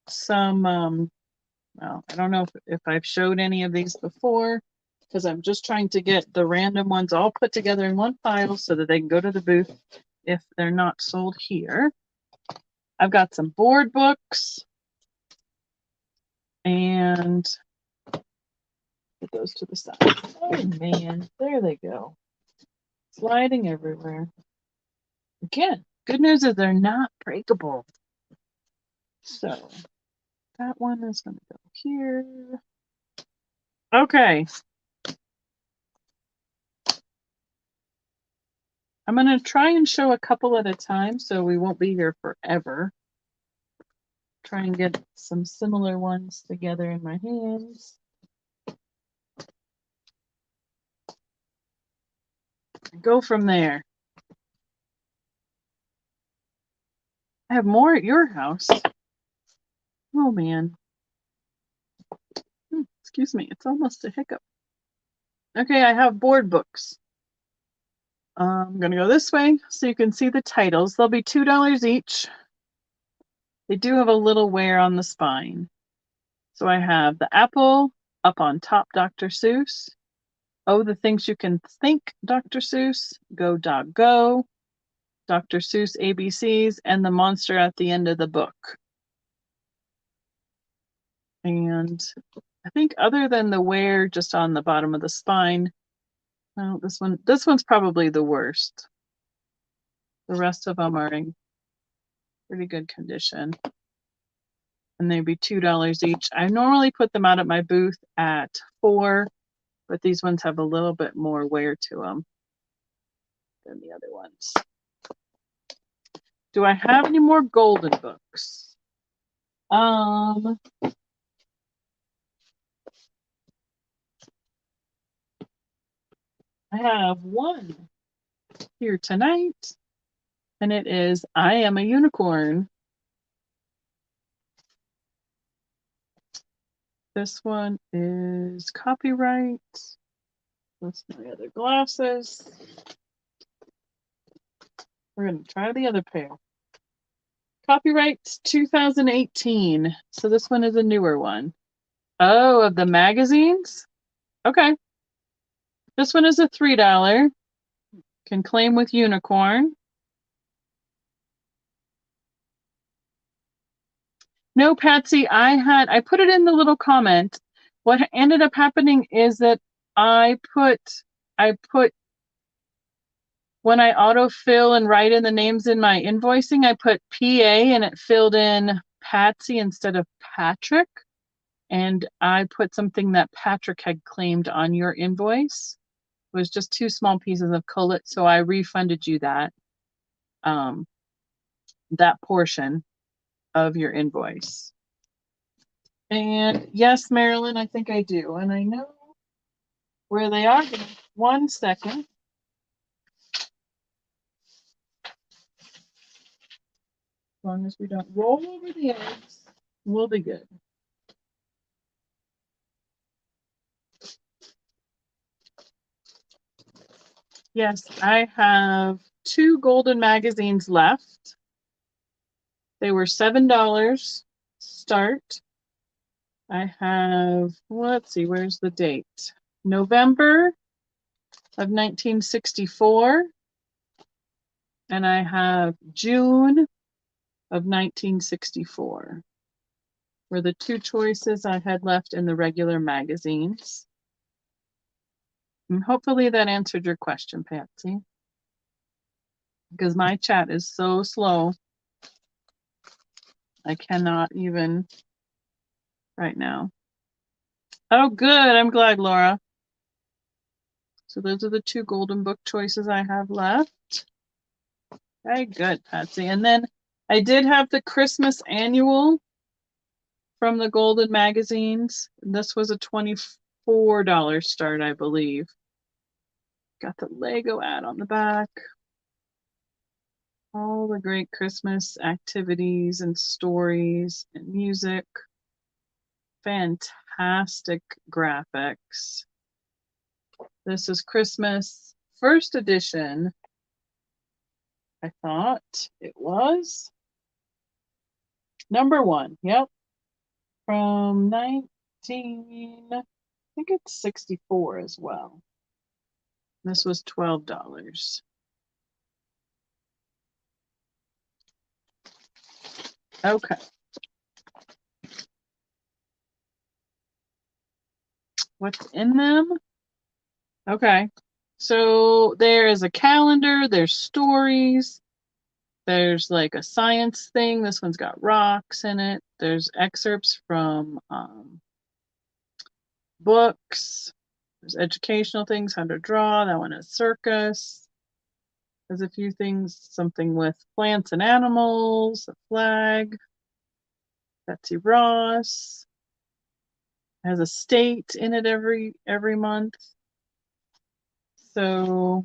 some, well, I don't know if I've showed any of these before, because I'm just trying to get the random ones all put together in one pile so that they can go to the booth if they're not sold here. I've got some board books, and put those to the side. Oh man, there they go. Sliding everywhere. Again, good news is they're not breakable. So that one is going to go here. Okay. I'm going to try and show a couple at a time so we won't be here forever. Try and get some similar ones together in my hands. Go from there. I have more at your house. Oh man. Excuse me, it's almost a hiccup. Okay, I have board books. I'm going to go this way so you can see the titles. They'll be $2 each. They do have a little wear on the spine. So I have The Apple, Up on Top, Dr. Seuss. Oh, the Things You Can Think, Dr. Seuss. Go Dog Go, Dr. Seuss ABCs, and The Monster at the End of the Book. And I think other than the wear just on the bottom of the spine, well, this one's probably the worst. The rest of them are in pretty good condition. And they'd be $2 each. I normally put them out at my booth at $4, but these ones have a little bit more wear to them than the other ones. Do I have any more golden books? I have one here tonight, and it is I Am a Unicorn. This one is copyright. That's my other glasses. We're going to try the other pair. Copyright 2018. So this one is a newer one. Oh, of the magazines? Okay. This one is a $3. Can claim with unicorn. No, Patsy, I put it in the little comment. What ended up happening is that I put when I autofill and write in the names in my invoicing, I put PA and it filled in Patsy instead of Patrick. And I put something that Patrick had claimed on your invoice. It was just 2 small pieces of cullet, so I refunded you that portion of your invoice. And yes, Marilyn, I think I do. And I know where they are. Give me 1 second. As long as we don't roll over the eggs, we'll be good. Yes, I have 2 golden magazines left. They were $7 start. I have, let's see, where's the date? November of 1964. And I have June of 1964. Were the 2 choices I had left in the regular magazines. And hopefully that answered your question, Patsy. Because my chat is so slow. I cannot even right now. Oh, good. I'm glad, Laura. So those are the 2 golden book choices I have left. Very good, Patsy. And then I did have the Christmas annual from the golden magazines. This was a $24 start, I believe. Got the Lego ad on the back. All the great Christmas activities and stories and music. Fantastic graphics. This is Christmas first edition. I thought it was number 1. Yep. From 19, I think it's 64 as well. This was $12. Okay. What's in them? Okay. So there is a calendar, there's stories, there's like a science thing. This one's got rocks in it. There's excerpts from books. There's educational things, how to draw. That one is circus. There's a few things, something with plants and animals, a flag. Betsy Ross. Has a state in it every month. So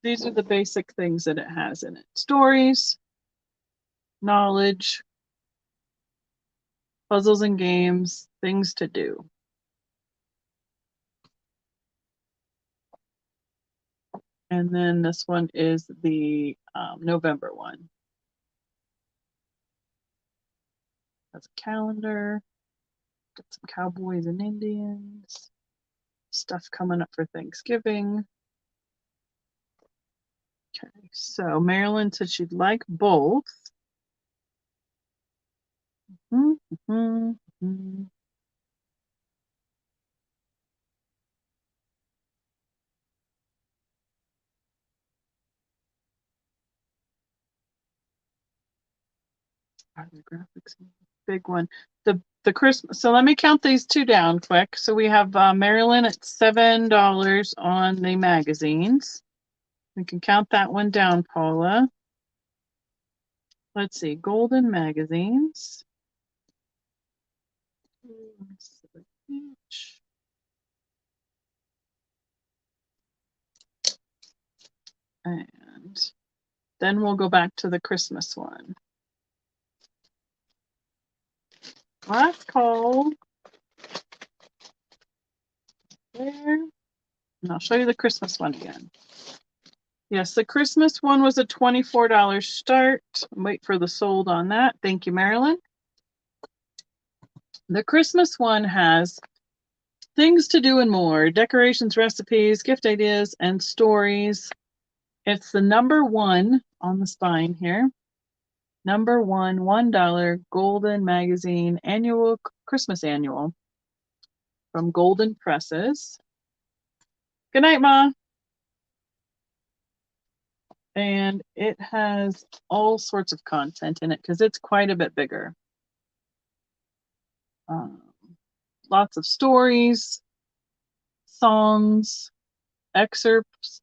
these are the basic things that it has in it. Stories, knowledge, puzzles and games, things to do. And then this one is the November one. Has a calendar. Got some cowboys and Indians. Stuff coming up for Thanksgiving. Okay, so Marilyn said she'd like both. The graphics, big one. The Christmas. So let me count these two down quick. So we have Marilyn at $7 on the magazines. We can count that one down, Paula. Let's see, golden magazines. And then we'll go back to the Christmas one. Last call. There. And I'll show you the Christmas one again. Yes, the Christmas one was a $24 start. Wait for the sold on that. Thank you, Marilyn. The Christmas one has things to do and more, decorations, recipes, gift ideas, and stories. It's the number one on the spine here. Number one, $1 Golden Magazine annual, Christmas annual from Golden Presses. Good night, Ma. And it has all sorts of content in it because it's quite a bit bigger. Lots of stories, songs, excerpts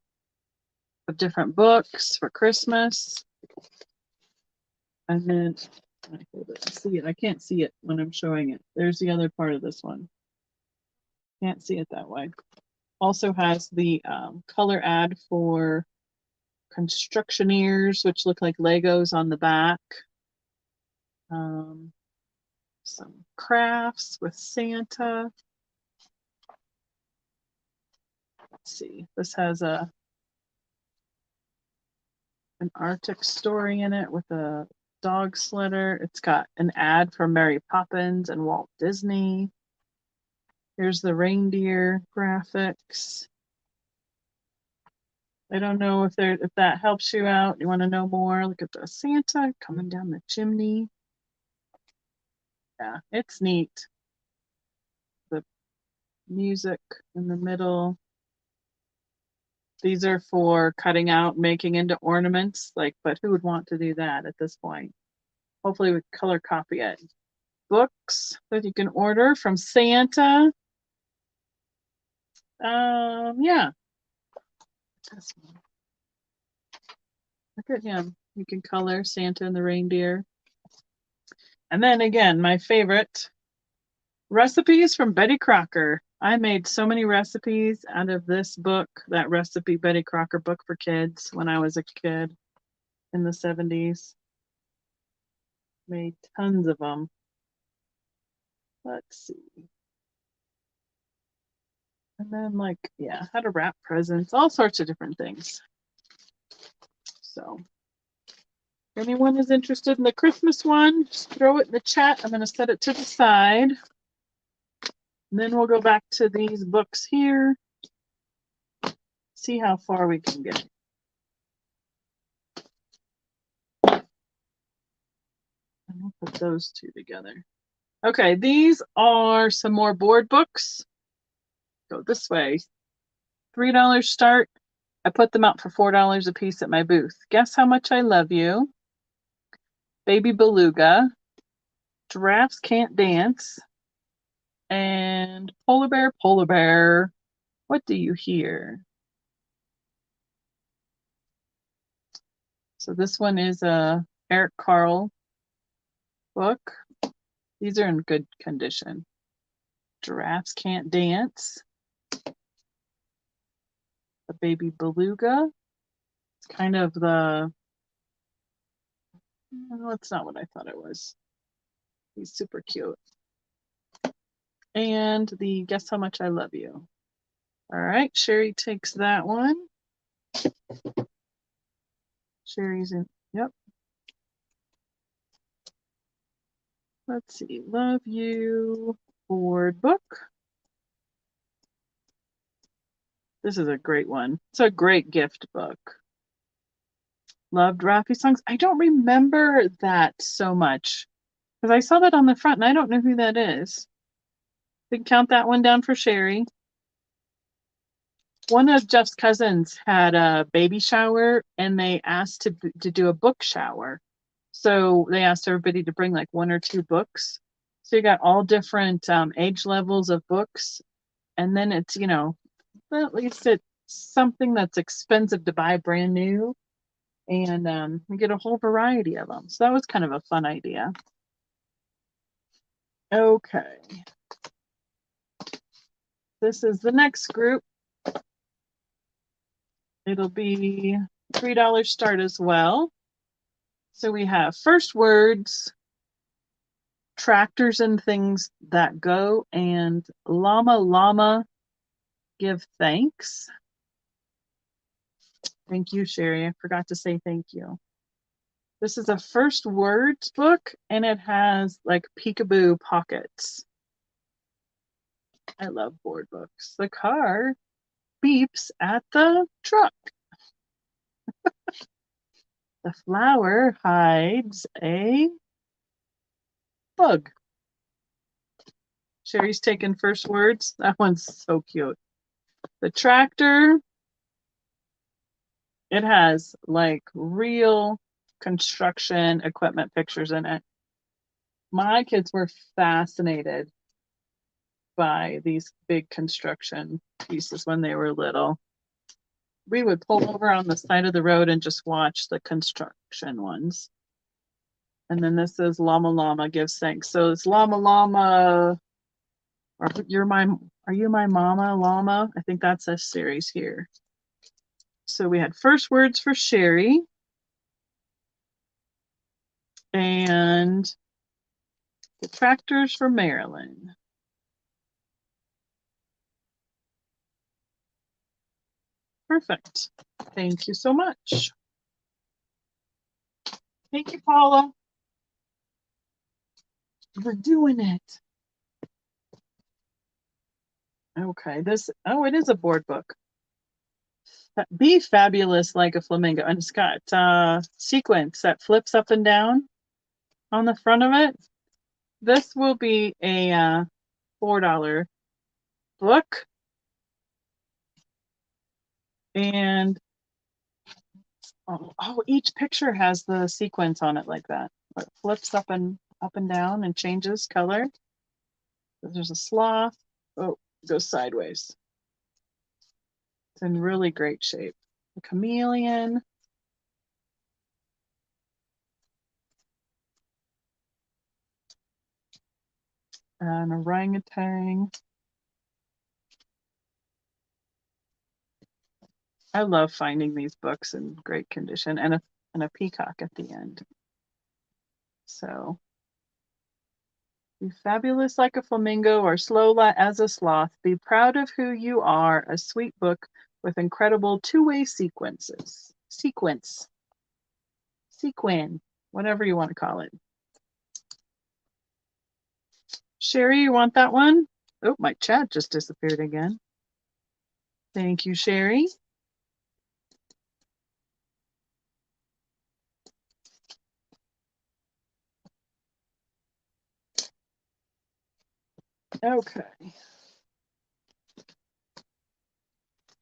of different books for Christmas. And then I hold it, see it. I can't see it when I'm showing it. There's the other part of this one. Can't see it that way. Also has the color ad for constructioneers, which look like Legos on the back. Some crafts with Santa. Let's see. This has an Arctic story in it with a dog slitter. It's got an ad for Mary Poppins and Walt Disney. Here's the reindeer graphics. I don't know if that helps you out. You want to know more? Look at the Santa coming down the chimney. Yeah, it's neat. The music in the middle. These are for cutting out, making into ornaments. But who would want to do that at this point? Hopefully we color copy it. Books that you can order from Santa. Yeah. Look at him. You can color Santa and the reindeer. And then again, my favorite, recipes from Betty Crocker. I made so many recipes out of this book, that recipe Betty Crocker book for kids when I was a kid in the 70s. Made tons of them. Let's see. And then how to wrap presents, all sorts of different things. So if anyone is interested in the Christmas one, just throw it in the chat. I'm going to set it to the side. And then we'll go back to these books here. See how far we can get. And we'll put those two together. Okay, these are some more board books. Go this way. $3 start. I put them out for $4 a piece at my booth. Guess how much I love you. Baby Beluga. Giraffes Can't Dance. And Polar Bear, Polar Bear. What do you hear? So this one is a Eric Carle book. These are in good condition. Giraffes Can't Dance. The Baby Beluga. It's kind of the, no, it's not what I thought it was. He's super cute. And the Guess How Much I Love You. All right, Sherry takes that one. Sherry's in, yep. Let's see. Love You board book. This is a great one. It's a great gift book. Loved Rafi songs. I don't remember that so much because I saw that on the front and I don't know who that is. Then count that one down for Sherry. One of Jeff's cousins had a baby shower and they asked to do a book shower. So they asked everybody to bring like 1 or 2 books. So you got all different age levels of books. And then it's, you know, at least it's something that's expensive to buy brand new. And we get a whole variety of them. So that was kind of a fun idea. Okay. This is the next group. It'll be $3 start as well. So we have first words, tractors and things that go, and llama llama give thanks. Thank you, Sherry. I forgot to say thank you. This is a first words book and it has like peekaboo pockets. I love board books. The car beeps at the truck. The flower hides a bug. Sherry's taking first words. That one's so cute. The tractor, it has like real construction equipment pictures in it. My kids were fascinated by these big construction pieces when they were little. We would pull over on the side of the road and just watch the construction ones. And then this is Llama Llama gives thanks. So it's Llama Llama, or are you my mama llama? I think that's a series here. So we had first words for Sherry. And the tractors for Marilyn. Perfect. Thank you so much. Thank you, Paula. We're doing it. Okay, it is a board book. Be fabulous like a flamingo. And it's got sequence that flips up and down on the front of it. This will be a $4 book. And each picture has the sequence on it like that. It flips up and down and changes color. There's a sloth. Oh, it goes sideways. It's in really great shape. A chameleon. An orangutan. I love finding these books in great condition, and a peacock at the end. So, be fabulous like a flamingo or slow as a sloth. Be proud of who you are. A sweet book with incredible two-way sequences. Sequin, whatever you want to call it. Sherry, you want that one? Oh, my chat just disappeared again. Thank you, Sherry. Okay.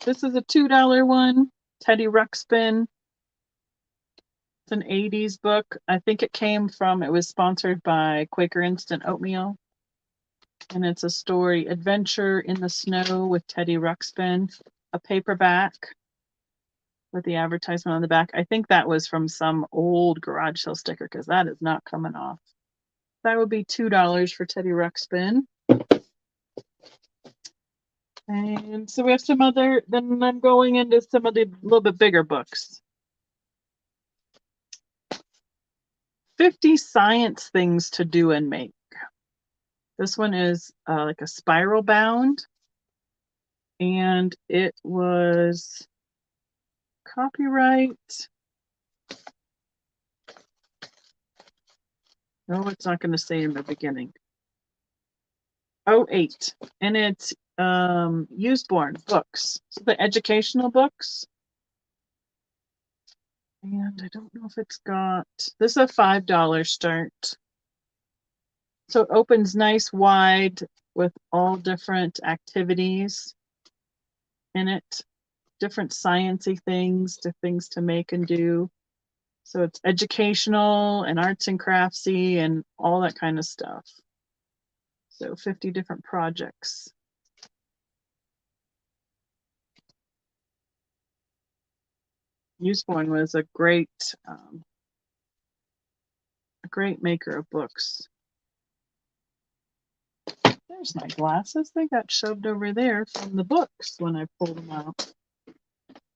This is a $2 one. Teddy Ruxpin. It's an 80s book. I think it was sponsored by Quaker Instant Oatmeal. And it's a story, Adventure in the Snow with Teddy Ruxpin, a paperback with the advertisement on the back. I think that was from some old garage sale sticker because that is not coming off. That would be $2 for Teddy Ruxpin. And so we have then I'm going into some of the little bit bigger books. 50 science things to do and make. This one is like a spiral bound. And it was copyright No, it's not going to say in the beginning. 08. And it's Usborne books. So the educational books. And I don't know if it's got, this is a $5 start. So it opens nice wide with all different activities in it, different sciencey things to make and do. So it's educational and arts and craftsy and all that kind of stuff. So 50 different projects. Usborne was a great maker of books. There's my glasses. They got shoved over there from the books when I pulled them out.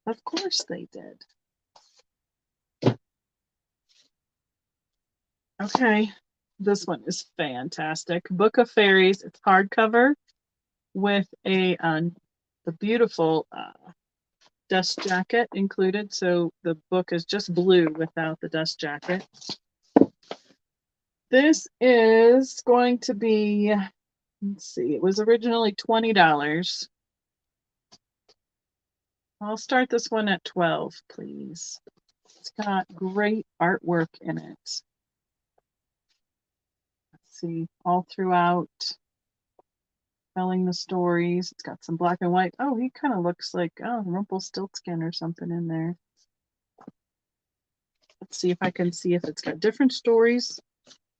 Of course they did. Okay, this one is fantastic. Book of Fairies. It's hardcover with a the beautiful dust jacket included. So the book is just blue without the dust jacket. This is going to be, let's see, it was originally $20. I'll start this one at 12, please. It's got great artwork in it. Let's see, all throughout, telling the stories. It's got some black and white. Oh, he kind of looks like, oh, Rumpelstiltskin or something in there. Let's see if I can see if it's got different stories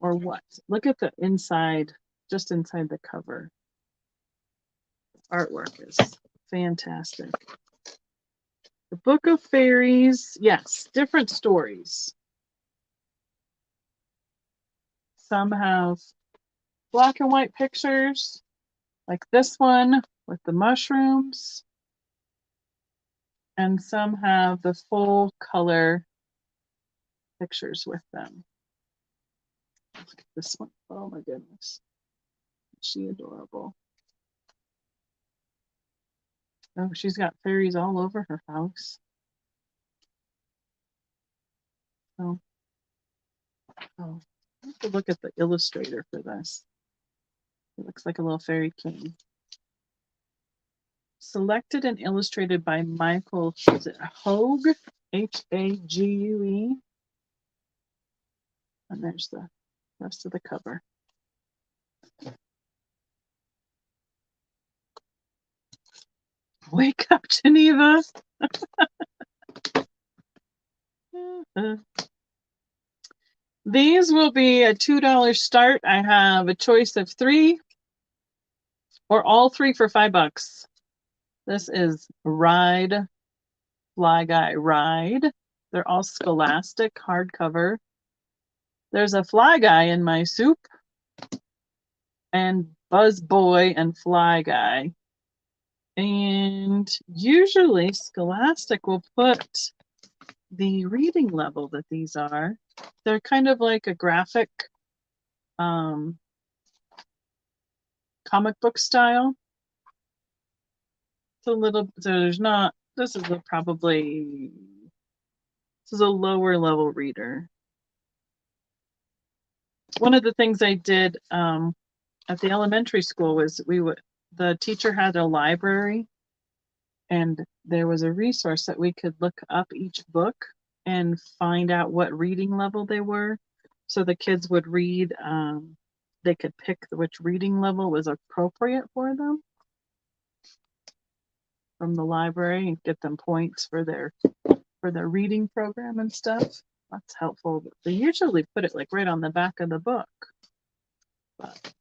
or what. Look at the inside, just inside the cover. Artwork is fantastic. The Book of Fairies, yes, different stories. Some have black and white pictures, like this one with the mushrooms. And some have the full color pictures with them. Look at this one. Oh my goodness. Is she adorable? Oh, she's got fairies all over her house. Oh, I have to look at the illustrator for this. It looks like a little fairy king. Selected and illustrated by Michael, is it Hogue? Hague. And there's the rest of the cover. Wake up, Geneva. These will be a $2 start. I have a choice of 3 or all 3 for $5. This is Ride, Fly Guy Ride. They're all Scholastic hardcover. There's a Fly Guy in my soup and Buzz Boy and Fly Guy. And usually Scholastic will put the reading level that these are. They're kind of like a graphic comic book style. It's a little, so there's not, this is a lower level reader. One of the things I did at the elementary school was the teacher had a library, and there was a resource that we could look up each book and find out what reading level they were. So the kids would read, they could pick which reading level was appropriate for them from the library and get them points for their reading program and stuff. That's helpful. They usually put it like right on the back of the book. But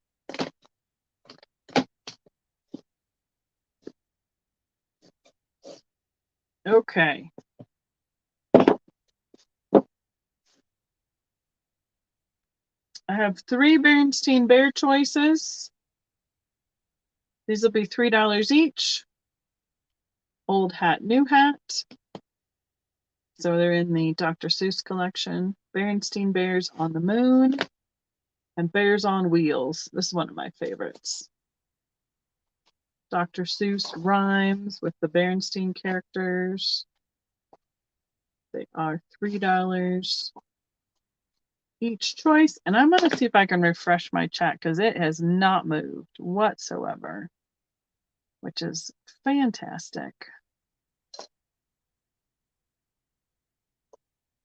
okay. I have 3 Berenstain Bear choices. These will be $3 each. Old Hat, New Hat. So they're in the Dr. Seuss collection. Berenstain Bears on the Moon and Bears on Wheels. This is one of my favorites. Dr. Seuss rhymes with the Berenstain characters. They are $3. each choice. And I'm going to see if I can refresh my chat because it has not moved whatsoever, which is fantastic.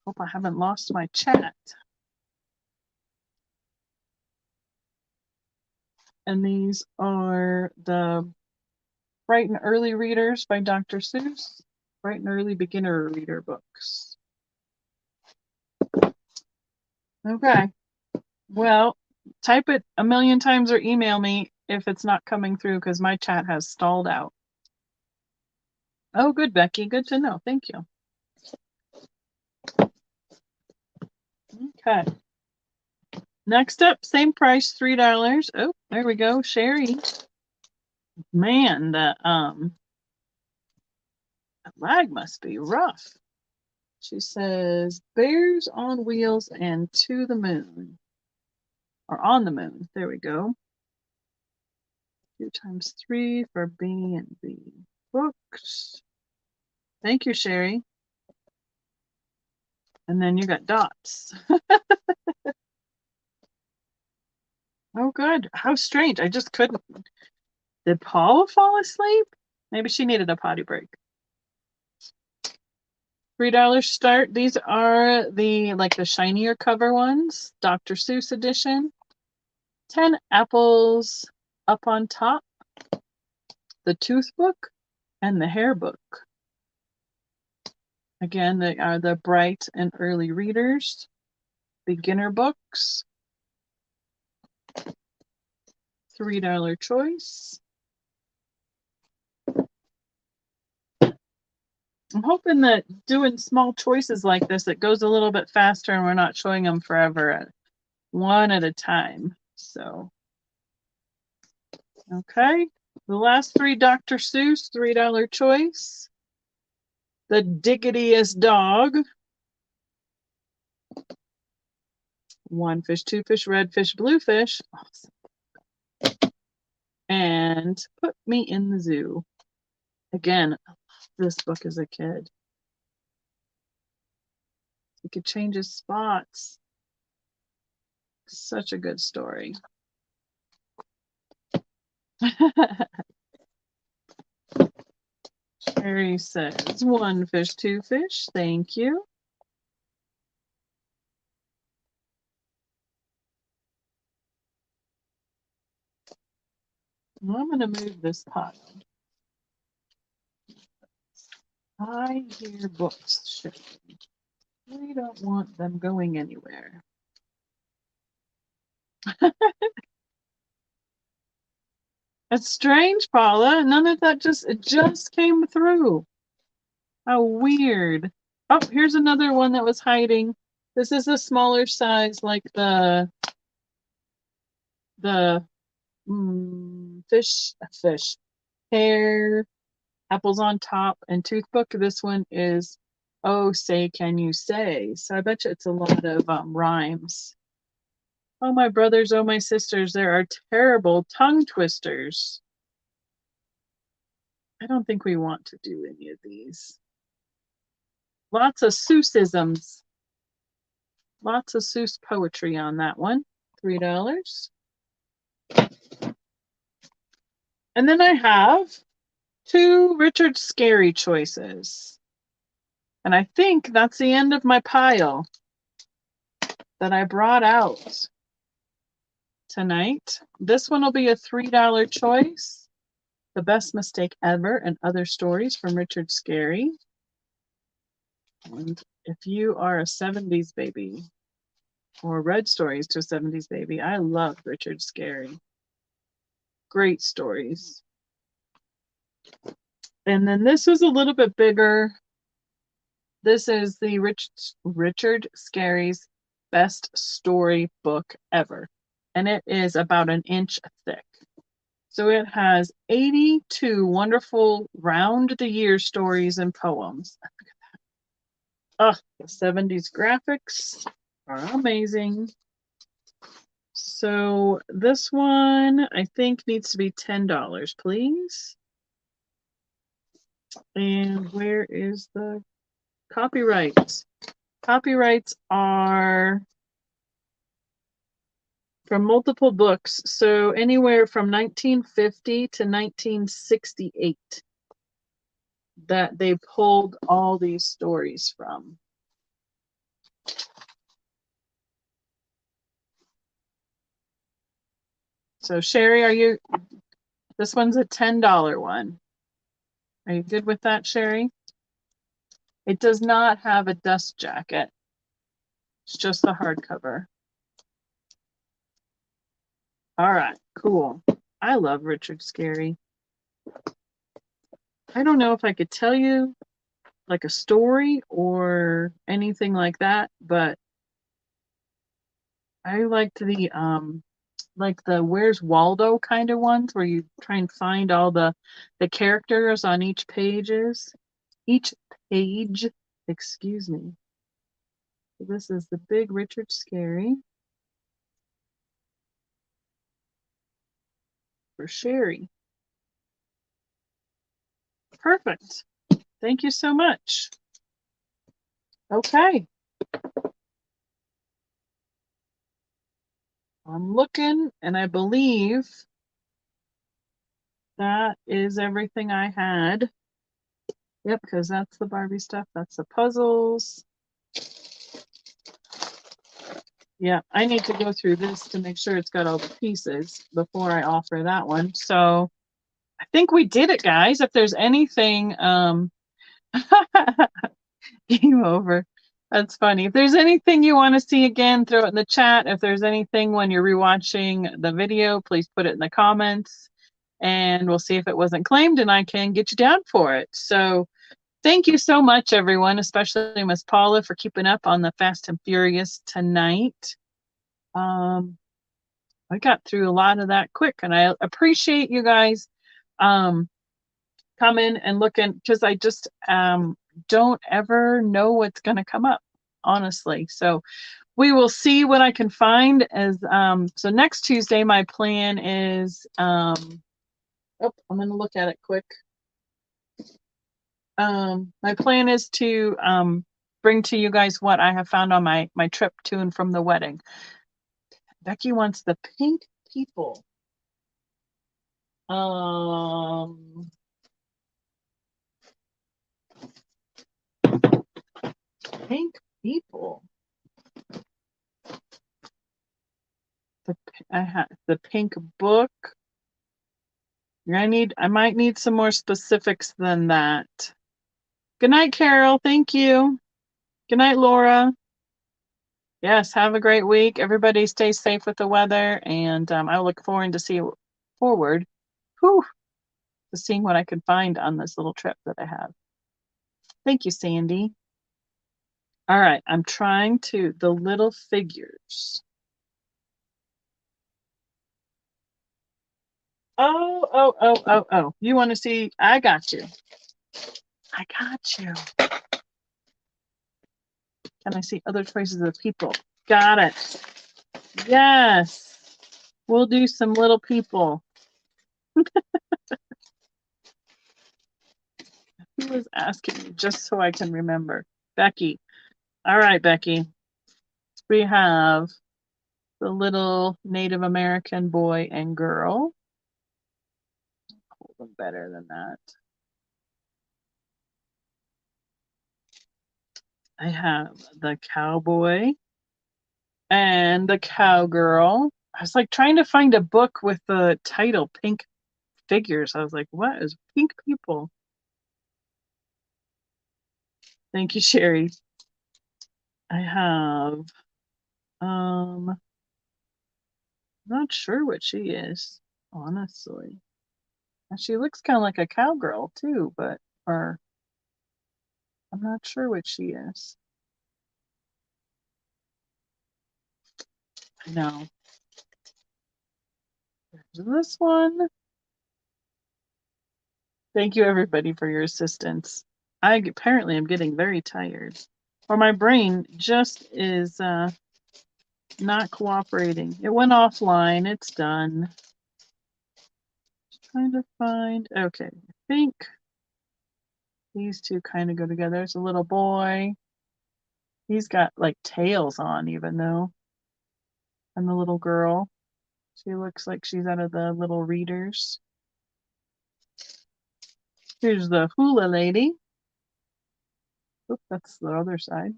Hope I haven't lost my chat. And these are the Bright and Early Readers by Dr. Seuss. Bright and Early Beginner Reader books. Okay. Well, type it a million times or email me if it's not coming through because my chat has stalled out. Oh, good, Becky. Good to know. Thank you. Okay. Next up, same price, $3. Oh, there we go. Sherry. Man, the lag must be rough. She says, Bears on Wheels and To the Moon. Or On the Moon. There we go. 2 times 3 for B and B books. Thank you, Sherry. And then you got dots. Oh, good. How strange. I just couldn't. Did Paula fall asleep? Maybe she needed a potty break. $3 start. These are the shinier cover ones. Dr. Seuss edition. 10 apples up on top. The tooth book and the hair book. Again, they are the Bright and Early Readers. Beginner books. $3 choice. I'm hoping that doing small choices like this, it goes a little bit faster and we're not showing them forever, one at a time. So, okay. The last 3, Dr. Seuss, $3 choice. The Diggitiest Dog. 1 fish, 2 fish, red fish, blue fish. Awesome. And Put Me in the Zoo. Again, I love this book as a kid. He could change his spots. Such a good story. Sherry says 1 fish, 2 fish. Thank you. I'm going to move this pile. I hear books shifting. We don't want them going anywhere. It's strange, Paula. None of that it just came through. How weird. Oh, here's another one that was hiding. This is a smaller size, like the fish, hair, apples on top, and tooth book. This one is Oh Say Can You Say. So I bet you it's a lot of rhymes. Oh, my brothers, oh, my sisters, there are terrible tongue twisters. I don't think we want to do any of these. Lots of Seussisms. Lots of Seuss poetry on that one. $3. And then I have 2 Richard Scarry choices. And I think that's the end of my pile that I brought out tonight. This one will be a $3 choice. The Best Mistake Ever and Other Stories from Richard Scarry. And if you are a 70s baby or read stories to a 70s baby, I love Richard Scarry. Great stories. And then this is a little bit bigger. This is the Richard Scarry's best story book ever. And it is about an inch thick. So it has 82 wonderful round the year stories and poems. Look at that. Oh, the 70s graphics are amazing. So this one I think needs to be $10, please. And where is the copyright? Copyrights are from multiple books. So anywhere from 1950 to 1968 that they pulled all these stories from. So Sherry, this one's a $10 one. Are you good with that, Sherry? It does not have a dust jacket. It's just the hardcover. All right, cool. I love Richard Scarry. I don't know if I could tell you like a story or anything like that, but I liked the Where's Waldo kind of ones where you try and find all the characters on each page, excuse me. So this is the big Richard Scarry for Sherry. Perfect. Thank you so much. Okay. I'm looking, and I believe that is everything I had. Yep, because that's the Barbie stuff. That's the puzzles. Yeah, I need to go through this to make sure it's got all the pieces before I offer that one. So I think we did it, guys. If there's anything, game over. That's funny. If there's anything you want to see again, throw it in the chat. If there's anything when you're rewatching the video, please put it in the comments and we'll see if it wasn't claimed and I can get you down for it. So thank you so much, everyone, especially Miss Paula for keeping up on the Fast and Furious tonight. I got through a lot of that quick and I appreciate you guys coming and looking because I just don't ever know what's going to come up, honestly. So we will see what I can find as so next Tuesday my plan is I'm going to look at it quick. My plan is to bring to you guys what I have found on my trip to and from the wedding. Becky wants the pink people. Pink people. I have the pink book. I might need some more specifics than that. Good night, Carol. Thank you. Good night, Laura. Yes, have a great week. Everybody stay safe with the weather, and I look forward to seeing what I can find on this little trip that I have. Thank you, Sandy. All right, I'm trying to the little figures. Oh. You want to see? I got you. I got you. Can I see other choices of people? Got it. Yes. We'll do some little people. Who was asking me just so I can remember? Becky. All right, Becky. We have the little Native American boy and girl. Hold them better than that. I have the cowboy and the cowgirl. I was like trying to find a book with the title Pink Figures. I was like, what is pink people? Thank you, Sherry. I have I'm not sure what she is, honestly. She looks kind of like a cowgirl too, but I'm not sure what she is. I know. There's this one. Thank you everybody for your assistance. I apparently am getting very tired. Or my brain just is not cooperating. It went offline. It's done. Just trying to find. Okay, I think these two kind of go together. There's a little boy. He's got like tails on, even though. And the little girl. She looks like she's out of the little readers. Here's the hula lady. Oop, that's the other side.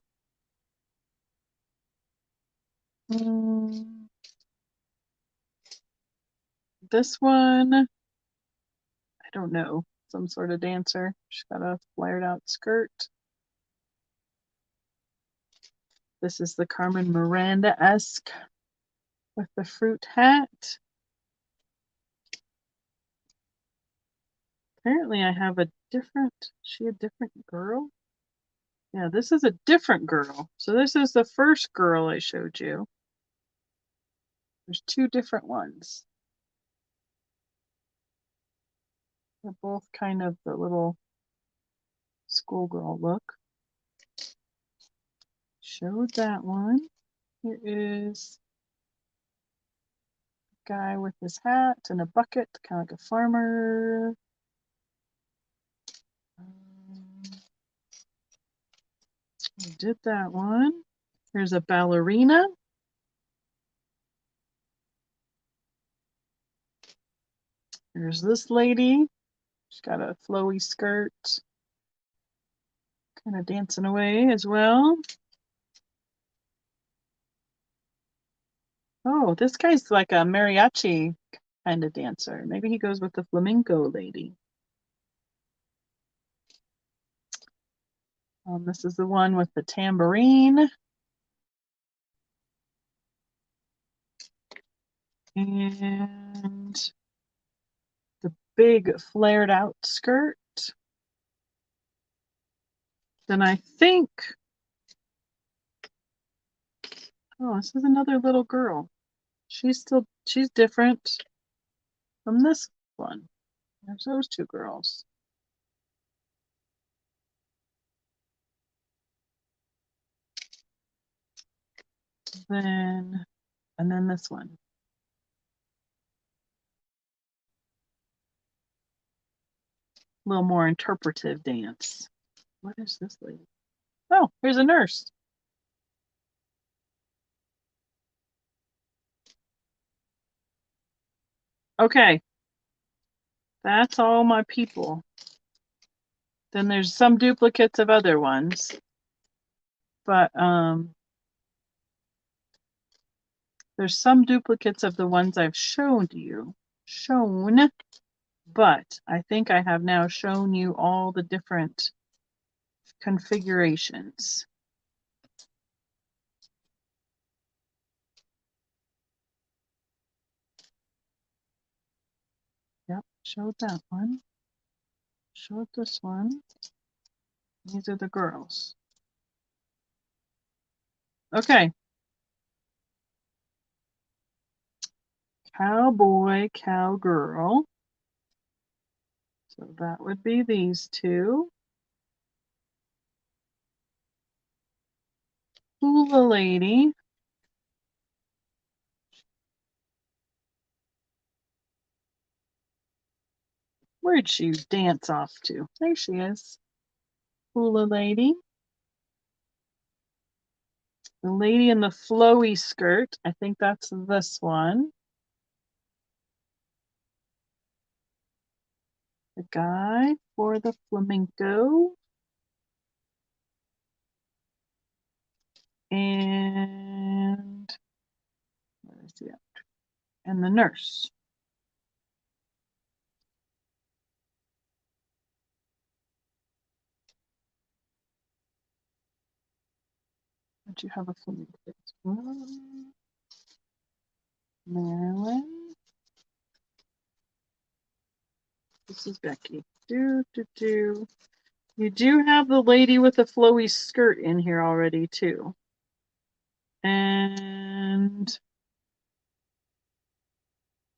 This one, I don't know. Some sort of dancer. She's got a flared out skirt. This is the Carmen Miranda-esque with the fruit hat. Apparently I have a different girl? Yeah, this is a different girl. So this is the first girl I showed you. There's two different ones. They're both kind of the little schoolgirl look. Showed that one. Here is a guy with his hat and a bucket, kind of like a farmer. We did that one. Here's a ballerina. Here's this lady. She's got a flowy skirt. Kind of dancing away as well. Oh, this guy's like a mariachi kind of dancer. Maybe he goes with the flamenco lady. This is the one with the tambourine. And the big flared out skirt. Then I think, oh, this is another little girl. She's different from this one. There's those two girls. And then this one. A little more interpretive dance. What is this lady? Oh, here's a nurse. Okay. That's all my people. Then there's some duplicates of other ones. But there's some duplicates of the ones I've shown you. But I think I have now shown you all the different configurations. Yep, showed that one. Showed this one. These are the girls. Okay. Cowboy, cowgirl. So that would be these two. Hula lady. Where'd she dance off to? There she is. Hula lady. The lady in the flowy skirt. I think that's this one. The guy for the flamenco. And where is he at? And the nurse. Did you have a flamenco? Marilyn. This is Becky. You do have the lady with the flowy skirt in here already too. And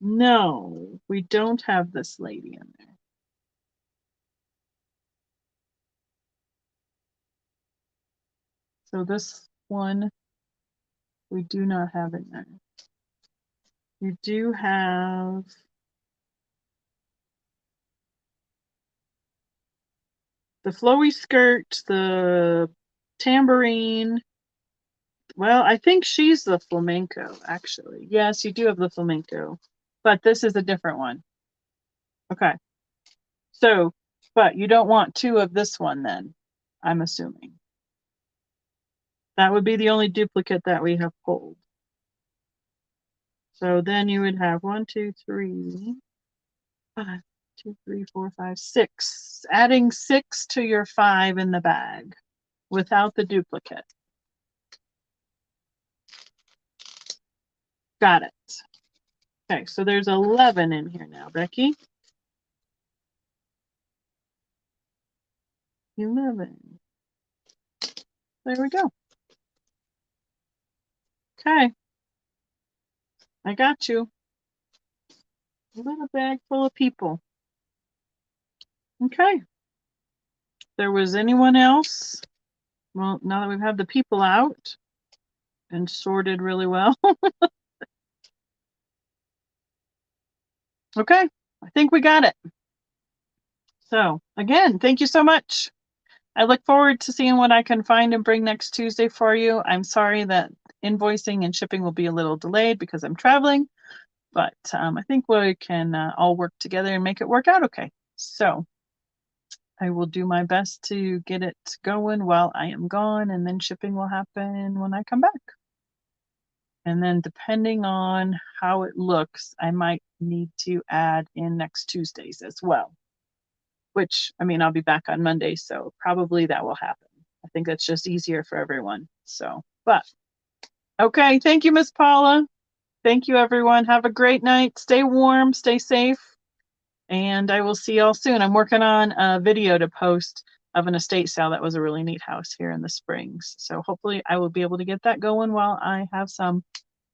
no, we don't have this lady in there. So this one we do not have in there. You do have the flowy skirt, the tambourine, Well, I think she's the flamenco, actually. Yes, you do have the flamenco, but this is a different one. Okay. So, but you don't want two of this one then, I'm assuming. That would be the only duplicate that we have pulled. So then you would have 1, 2, 3, 5, 2, 3, 4, 5, 6. Adding 6 to your 5 in the bag without the duplicate. Got it. Okay, so there's 11 in here now, Becky. 11. There we go. Okay. I got you. A little bag full of people. Okay. There was anyone else? Well, now that we've had the people out and sorted really well. Okay. I think we got it. So again, thank you so much. I look forward to seeing what I can find and bring next Tuesday for you. I'm sorry that invoicing and shipping will be a little delayed because I'm traveling, but I think we can all work together and make it work out okay. So I will do my best to get it going while I am gone, and then shipping will happen when I come back. And then depending on how it looks, I might need to add in next Tuesdays as well. Which, I mean, I'll be back on Monday, so probably that will happen. I think that's just easier for everyone. So, but okay. Thank you, Miss Paula. Thank you, everyone. Have a great night. Stay warm, stay safe, and I will see y'all soon. I'm working on a video to post of an estate sale that was a really neat house here in the Springs. So hopefully I will be able to get that going while I have some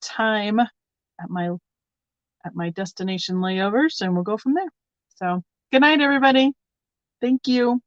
time at my destination layovers, and we'll go from there. So good night, everybody. Thank you.